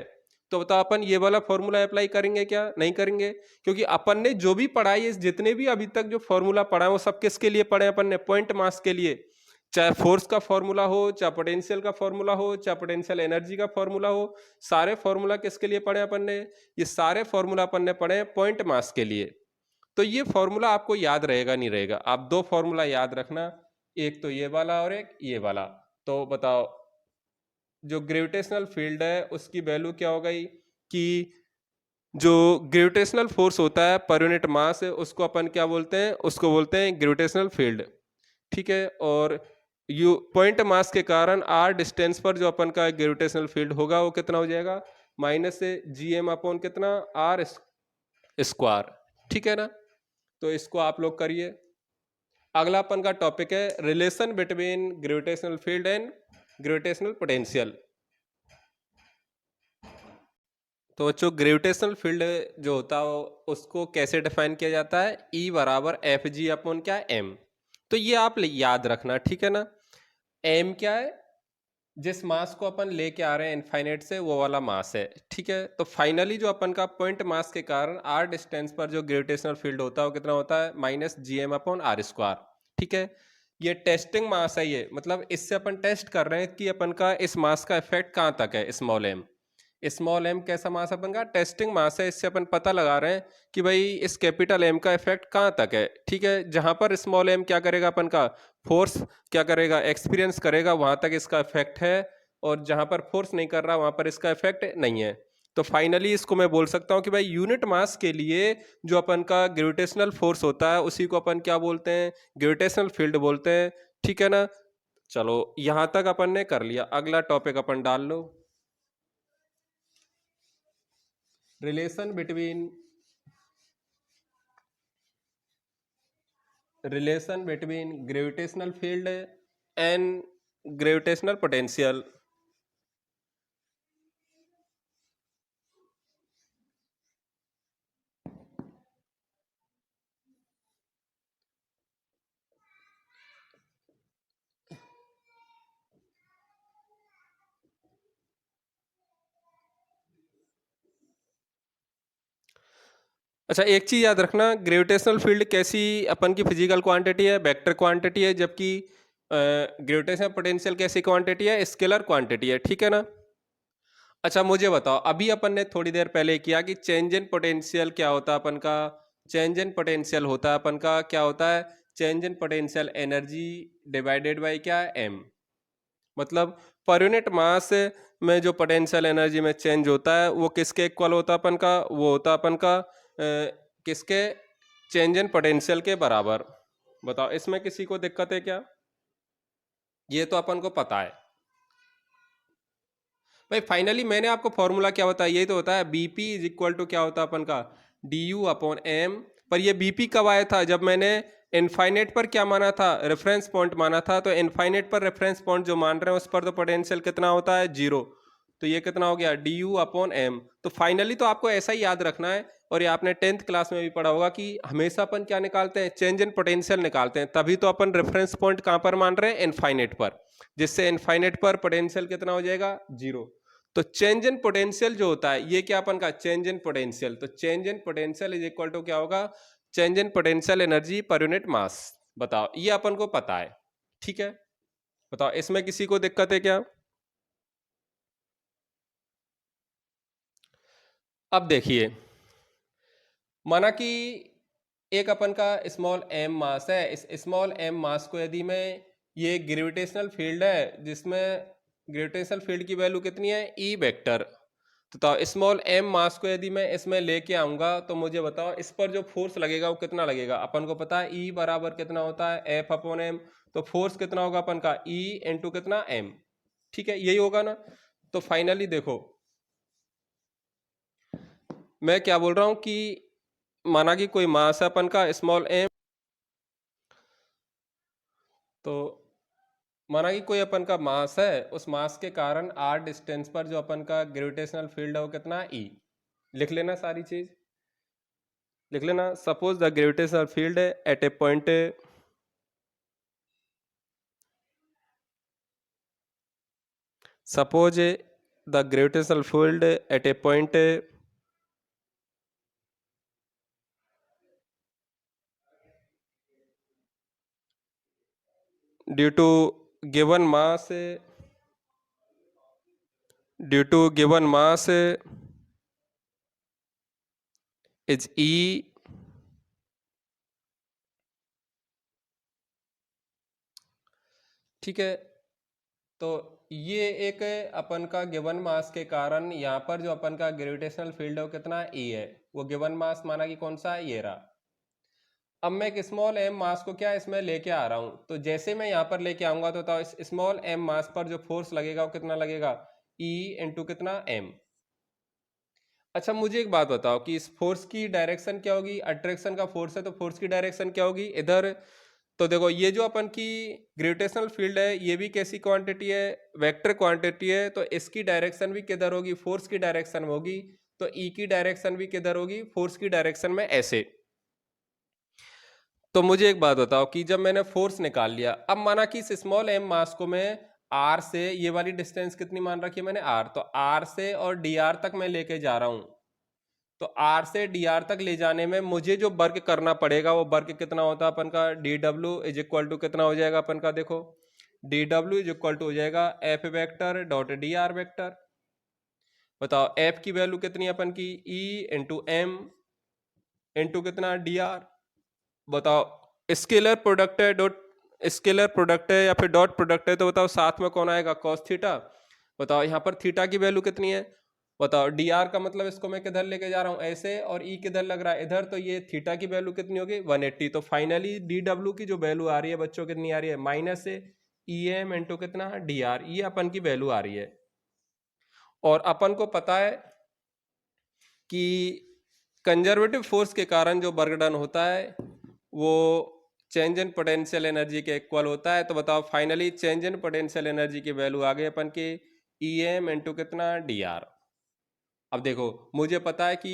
तो बता अपन ये वाला फॉर्मूला अप्लाई करेंगे क्या, नहीं करेंगे। क्योंकि अपन ने जो भी पढ़ा है, जितने भी अभी तक जो फॉर्मूला पढ़ा है वो सब किसके लिए पढ़े अपन ने, पॉइंट मास के लिए। चाहे फोर्स का फॉर्मूला हो, चाहे पोटेंशियल का फॉर्मूला हो, चाहे पोटेंशियल एनर्जी का फॉर्मूला हो, सारे फॉर्मूला किसके लिए पढ़े अपन ने, ये सारे फॉर्मूला अपन ने पढ़े पॉइंट मास के लिए। तो ये फॉर्मूला आपको याद रहेगा नहीं रहेगा, आप दो फॉर्मूला याद रखना, एक तो ये वाला और एक ये वाला। तो बताओ जो ग्रेविटेशनल फील्ड है उसकी वैल्यू क्या हो गई, कि जो ग्रेविटेशनल फोर्स होता है पर यूनिट मास है उसको अपन क्या बोलते हैं, उसको बोलते हैं ग्रेविटेशनल फील्ड। ठीक है। और यू पॉइंट मास के कारण आर डिस्टेंस पर जो अपन का ग्रेविटेशनल फील्ड होगा वो कितना हो जाएगा, माइनस से जी एम अपॉन कितना, आर स्क्वायर। ठीक है ना। तो इसको आप लोग करिए। अगला अपन का टॉपिक है relation between gravitational field and gravitational potential. तो बच्चों ग्रेविटेशनल फील्ड जो होता है उसको कैसे डिफाइन किया जाता है, E बराबर एफ जी अपॉन क्या, एम। तो ये आप याद रखना, ठीक है ना। एम क्या है, जिस मास को अपन लेके आ रहे हैं इनफाइनाइट से, वो वाला मास है। ठीक है। तो फाइनली जो अपन का पॉइंट मास के कारण आर डिस्टेंस पर जो ग्रेविटेशनल फील्ड होता है वो कितना होता है, minus G M upon R square. ठीक है। ये टेस्टिंग मास है, ये मतलब इससे अपन टेस्ट कर रहे हैं कि अपन का इस मास का इफेक्ट कहाँ तक है, स्मॉल एम। स्मॉल एम कैसा मास अपन का, टेस्टिंग मास है, इससे अपन पता लगा रहे हैं कि भाई इस कैपिटल एम का इफेक्ट कहाँ तक है। ठीक है। जहां पर स्मॉल एम क्या करेगा, अपन का फोर्स क्या करेगा, एक्सपीरियंस करेगा, वहां तक इसका इफेक्ट है। और जहां पर फोर्स नहीं कर रहा वहां पर इसका इफेक्ट नहीं है। तो फाइनली इसको मैं बोल सकता हूं कि भाई यूनिट मास के लिए जो अपन का ग्रेविटेशनल फोर्स होता है उसी को अपन क्या बोलते हैं, ग्रेविटेशनल फील्ड बोलते हैं। ठीक है ना। चलो यहां तक अपन ने कर लिया, अगला टॉपिक अपन डाल लो, relation between gravitational field and gravitational potential. अच्छा एक चीज याद रखना, ग्रेविटेशनल फील्ड कैसी अपन की फिजिकल क्वांटिटी है, वेक्टर क्वांटिटी है, जबकि ग्रेविटेशनल पोटेंशियल कैसी क्वांटिटी है? स्केलर क्वांटिटी है, ठीक है ना। अच्छा मुझे बताओ, अभी अपन ने थोड़ी देर पहले किया कि चेंज इन पोटेंशियल क्या होता है अपन का? चेंज इन पोटेंशियल होता है अपन का, क्या होता है? Change in potential energy divided by क्या? एम। मतलब पर यूनिट मास में जो पोटेंशियल एनर्जी में चेंज होता है वो किसके इक्वल होता है अपन का? वो होता है अपन का किसके? चेंज इन पोटेंशियल के बराबर। बताओ इसमें किसी को दिक्कत है क्या? ये तो अपन को पता है भाई। फाइनली मैंने आपको फॉर्मूला क्या बताया, यही तो होता है बीपी इज इक्वल टू क्या होता है अपन का? D U upon M. पर ये बीपी कब आया था? जब मैंने इनफाइनेट पर क्या माना था? रेफरेंस पॉइंट माना था। तो इनफाइनेट पर रेफरेंस पॉइंट जो मान रहे हैं उस पर तो पोटेंशियल कितना होता है? जीरो। तो ये कितना हो गया? D U upon M. तो फाइनली तो आपको ऐसा ही याद रखना है, और ये आपने 10th क्लास में भी पढ़ा होगा कि हमेशा अपन क्या निकालते हैं? चेंज इन पोटेंशियल निकालते हैं। तभी तो अपन रेफरेंस पॉइंट कहां पर मान रहे हैं? इनफाइनेट पर, जिससे इनफाइनेट पर पोटेंशियल कितना हो जाएगा? जीरो। तो चेंज इन पोटेंशियल जो होता है ये क्या अपन का? Change in potential. तो change in potential is equal to क्या होगा? Change in potential energy per unit mass. बताओ, ये अपन को पता है, ठीक है। बताओ इसमें किसी को दिक्कत है क्या? अब देखिए, माना कि एक अपन का स्मॉल एम मास है। इस स्मॉल एम मास को यदि मैं, ये ग्रेविटेशनल फील्ड है जिसमें ग्रेविटेशनल फील्ड की वैल्यू कितनी है? E vector. तो स्मॉल एम मास को यदि मैं इसमें लेके आऊंगा तो मुझे बताओ इस पर जो फोर्स लगेगा वो कितना लगेगा? अपन को पता है ई बराबर कितना होता है? F upon M. तो फोर्स कितना होगा अपन का? ई इंटू कितना? एम। ठीक है, यही होगा ना। तो फाइनली देखो मैं क्या बोल रहा हूं कि माना कि कोई मास है अपन का स्मॉल एम। तो माना कि कोई अपन का मास है, उस मास के कारण आर डिस्टेंस पर जो अपन का ग्रेविटेशनल फील्ड है वो कितना? ई। लिख लेना सारी चीज, लिख लेना। Suppose the gravitational field at a point, suppose the gravitational field at a point due to given mass, due to given mass is E, ठीक है। तो ये एक अपन का गिवन मास के कारण यहाँ पर जो अपन का ग्रेविटेशनल फील्ड है वो कितना? ई है। वो गिवन मास माना कि कौन सा है? ये रहा। अब मैं एक स्मॉल एम मास को क्या इसमें लेके आ रहा हूं, तो जैसे मैं यहां पर लेके आऊंगा तो इस स्मॉल एम मास पर जो फोर्स लगेगा वो कितना लगेगा? ई इंटू कितना? एम। अच्छा मुझे एक बात बताओ कि इस फोर्स की डायरेक्शन क्या होगी? अट्रैक्शन का फोर्स है तो फोर्स की डायरेक्शन क्या होगी? इधर। तो देखो ये जो अपन की ग्रेविटेशनल फील्ड है ये भी कैसी क्वांटिटी है? वेक्टर क्वांटिटी है। तो इसकी डायरेक्शन भी किधर होगी? फोर्स की डायरेक्शन में होगी। तो ई की डायरेक्शन भी किधर होगी? फोर्स की डायरेक्शन में, ऐसे। तो मुझे एक बात बताओ कि जब मैंने फोर्स निकाल लिया, अब माना कि इस स्मॉल एम मास को मैं आर से, ये वाली डिस्टेंस कितनी मान रखी है मैंने? आर। तो आर से और डी आर तक मैं लेके जा रहा हूं। तो आर से डी आर तक ले जाने में मुझे जो वर्क करना पड़ेगा वो वर्क कितना होता है अपन का? D W is equal to कितना हो जाएगा अपन का? देखो D W is equal to हो जाएगा F vector dot D R vector. बताओ एफ की वैल्यू कितनी है अपन की? ई इंटू एम इंटू कितना? D R. बताओ स्केलर प्रोडक्ट है, डॉट स्केलर प्रोडक्ट है या फिर डॉट प्रोडक्ट है, तो बताओ साथ में कौन आएगा? Cos theta. बताओ यहाँ पर थीटा की वैल्यू कितनी है? बताओ डी आर का मतलब इसको मैं किधर लेके जा रहा हूँ? ऐसे। और ई किधर लग रहा है? इधर। तो ये थीटा की वैल्यू कितनी होगी? 180। तो फाइनली डी डब्ल्यू की जो वैल्यू आ रही है बच्चों कितनी आ रही है? माइनस ई एम इंटू कितना? D are. ये अपन की वैल्यू आ रही है। और अपन को पता है कि कंजर्वेटिव फोर्स के कारण जो वर्क डन होता है वो चेंज इन पोटेंशियल एनर्जी के इक्वल होता है। तो बताओ finally change in potential energy की वैल्यू आ गई अपन की ई एम इंटू कितना? D R. अब देखो मुझे पता है कि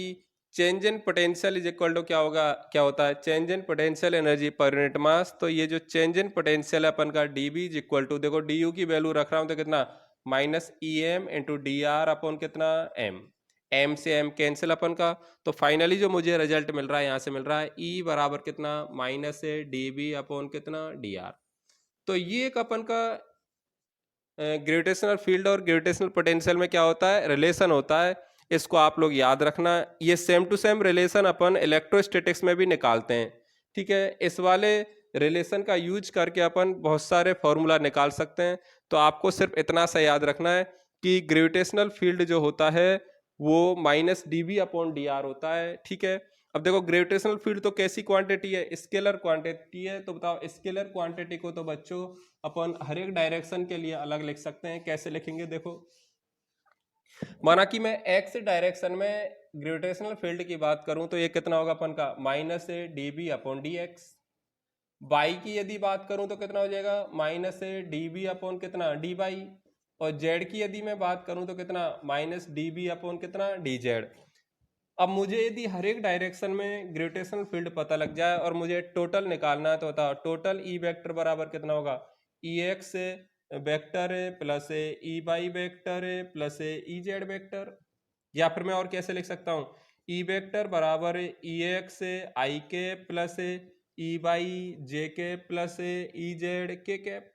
change in potential is equal to क्या होगा? क्या होता है? Change in potential energy per unit mass. तो ये जो चेंज इन पोटेंशियल है अपन का D B is equal to, देखो डी यू की वैल्यू रख रहा हूं तो कितना? Minus E M into D R upon कितना? एम। एम से एम कैंसिल अपन का। तो फाइनली जो मुझे रिजल्ट मिल रहा है, यहां से मिल रहा है ई बराबर कितना? माइनस डी बी अपॉन कितना? D are. तो ये एक अपन का ग्रेविटेशनल फील्ड और ग्रेविटेशनल पोटेंशियल में क्या होता है, रिलेशन होता है। इसको आप लोग याद रखना। ये सेम टू सेम रिलेशन अपन इलेक्ट्रोस्टैटिक्स में भी निकालते हैं, ठीक है। इस वाले रिलेशन का यूज करके अपन बहुत सारे फॉर्मूला निकाल सकते हैं। तो आपको सिर्फ इतना सा याद रखना है कि ग्रेविटेशनल फील्ड जो होता है वो -dv/dr होता है, ठीक है। अब देखो ग्रेविटेशनल फील्ड तो कैसी क्वांटिटी है, स्केलर क्वांटिटी है। तो बताओ स्केलर क्वांटिटी को तो बच्चों अपन हर एक डायरेक्शन के लिए अलग लिख सकते हैं। कैसे लिखेंगे, देखो माना कि मैं एक्स डायरेक्शन में ग्रेविटेशनल फील्ड की बात करूं तो ये कितना होगा अपन का -dv/dx। वाई की यदि बात करूं तो कितना हो जाएगा -dv/ कितना dy। और जेड की यदि मैं बात करूं तो कितना -dv/ कितना dz। अब मुझे यदि हर एक डायरेक्शन में ग्रेविटेशनल फील्ड पता लग जाए और मुझे टोटल निकालना है तो बताओ टोटल ई वेक्टर बराबर कितना होगा, E X vector plus E Y vector plus E Z vector. या फिर मैं और कैसे लिख सकता हूँ, ई वेक्टर बराबर ई एक्स आई के प्लस ई वाई जे के प्लस ई जेड के कैप।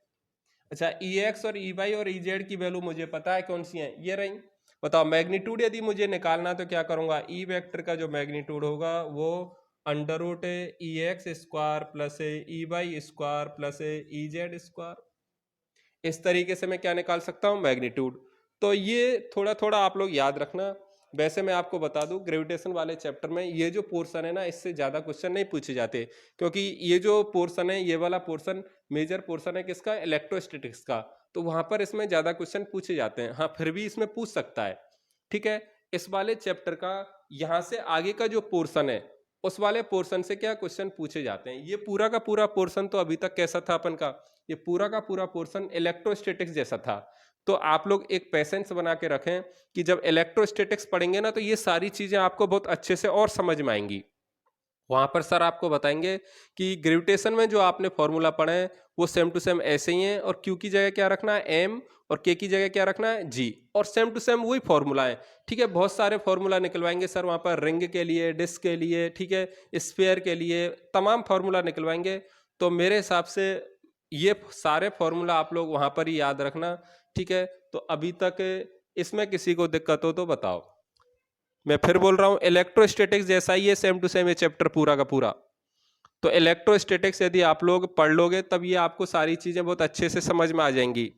अच्छा ई एक्स और ई वाई और ई जेड की वैल्यू मुझे पता है कौन सी है, ये रही। बताओ मैग्नीट्यूड यदि मुझे निकालना तो क्या करूंगा, ई वेक्टर का जो मैग्नीट्यूड होगा वो √(EX² plus EY² plus EZ²। इस तरीके से मैं क्या निकाल सकता हूँ, मैग्नीट्यूड। तो ये थोड़ा थोड़ा आप लोग याद रखना। वैसे मैं आपको बता दूं ग्रेविटेशन वाले चैप्टर में ये जो पोर्शन है ना, इससे ज़्यादा क्वेश्चन नहीं पूछे जाते, क्योंकि ये जो पोर्शन है, ये वाला पोर्शन मेजर पोर्शन है किसका, इलेक्ट्रोस्टैटिक्स का। तो वहां पर इसमें ज़्यादा क्वेश्चन पूछे जाते हैं। हाँ फिर भी इसमें पूछ सकता है, ठीक है। इस वाले चैप्टर का यहाँ से आगे का जो पोर्शन है उस वाले पोर्शन से क्या क्वेश्चन पूछे जाते हैं। ये पूरा का पूरा पोर्शन तो अभी तक कैसा था अपन का, ये पूरा का पूरा पोर्शन इलेक्ट्रोस्टैटिक्स जैसा था। तो आप लोग एक पेशेंस बना के रखें कि जब इलेक्ट्रोस्टैटिक्स पढ़ेंगे ना तो ये सारी चीजें आपको बहुत अच्छे से और समझ में आएंगी। वहां पर सर आपको बताएंगे कि ग्रेविटेशन में जो आपने फॉर्मूला पढ़े हैं वो सेम टू सेम ऐसे ही हैं, और क्यू की जगह क्या रखना है एम, और के की जगह क्या रखना है जी, और सेम टू सेम वही फॉर्मूला है, ठीक है। बहुत सारे फॉर्मूला निकलवाएंगे सर वहां पर, रिंग के लिए, डिस्क के लिए, ठीक है, स्फीयर के लिए, तमाम फॉर्मूला निकलवाएंगे। तो मेरे हिसाब से ये सारे फॉर्मूला आप लोग वहां पर ही याद रखना, ठीक है। तो अभी तक इसमें किसी को दिक्कत हो तो बताओ। मैं फिर बोल रहा हूं इलेक्ट्रोस्टैटिक्स जैसा ही है सेम टू सेम ये चैप्टर पूरा का पूरा। तो इलेक्ट्रोस्टैटिक्स यदि आप लोग पढ़ लोगे तब ये आपको सारी चीजें बहुत अच्छे से समझ में आ जाएंगी।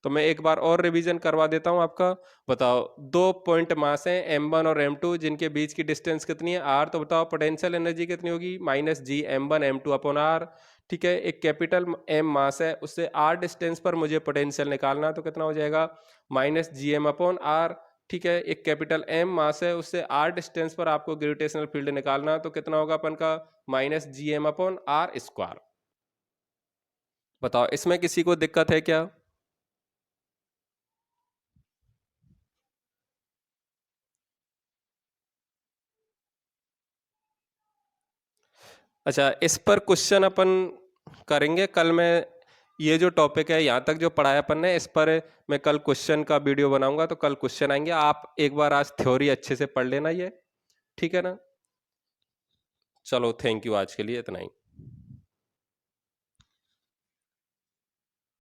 तो मैं एक बार और रिवीजन करवा देता हूं आपका। बताओ 2 पॉइंट मास है m1 और m2, जिनके बीच की डिस्टेंस कितनी है r। तो बताओ पोटेंशियल एनर्जी कितनी होगी, -Gm1m2/r, ठीक है। एक कैपिटल m मास है, उससे r डिस्टेंस पर मुझे पोटेंशियल निकालना, तो कितना हो जाएगा -Gm/r, ठीक है। एक कैपिटल m मास है, उससे r डिस्टेंस पर आपको ग्रेविटेशनल फील्ड निकालना, तो कितना होगा अपन का -Gm/r²। बताओ इसमें किसी को दिक्कत है क्या। अच्छा इस पर क्वेश्चन अपन करेंगे कल। मैं ये जो टॉपिक है यहाँ तक जो पढ़ाया अपन ने, इस पर मैं कल क्वेश्चन का वीडियो बनाऊंगा, तो कल क्वेश्चन आएंगे। आप एक बार आज थ्योरी अच्छे से पढ़ लेना ये, ठीक है ना। चलो थैंक यू, आज के लिए इतना ही।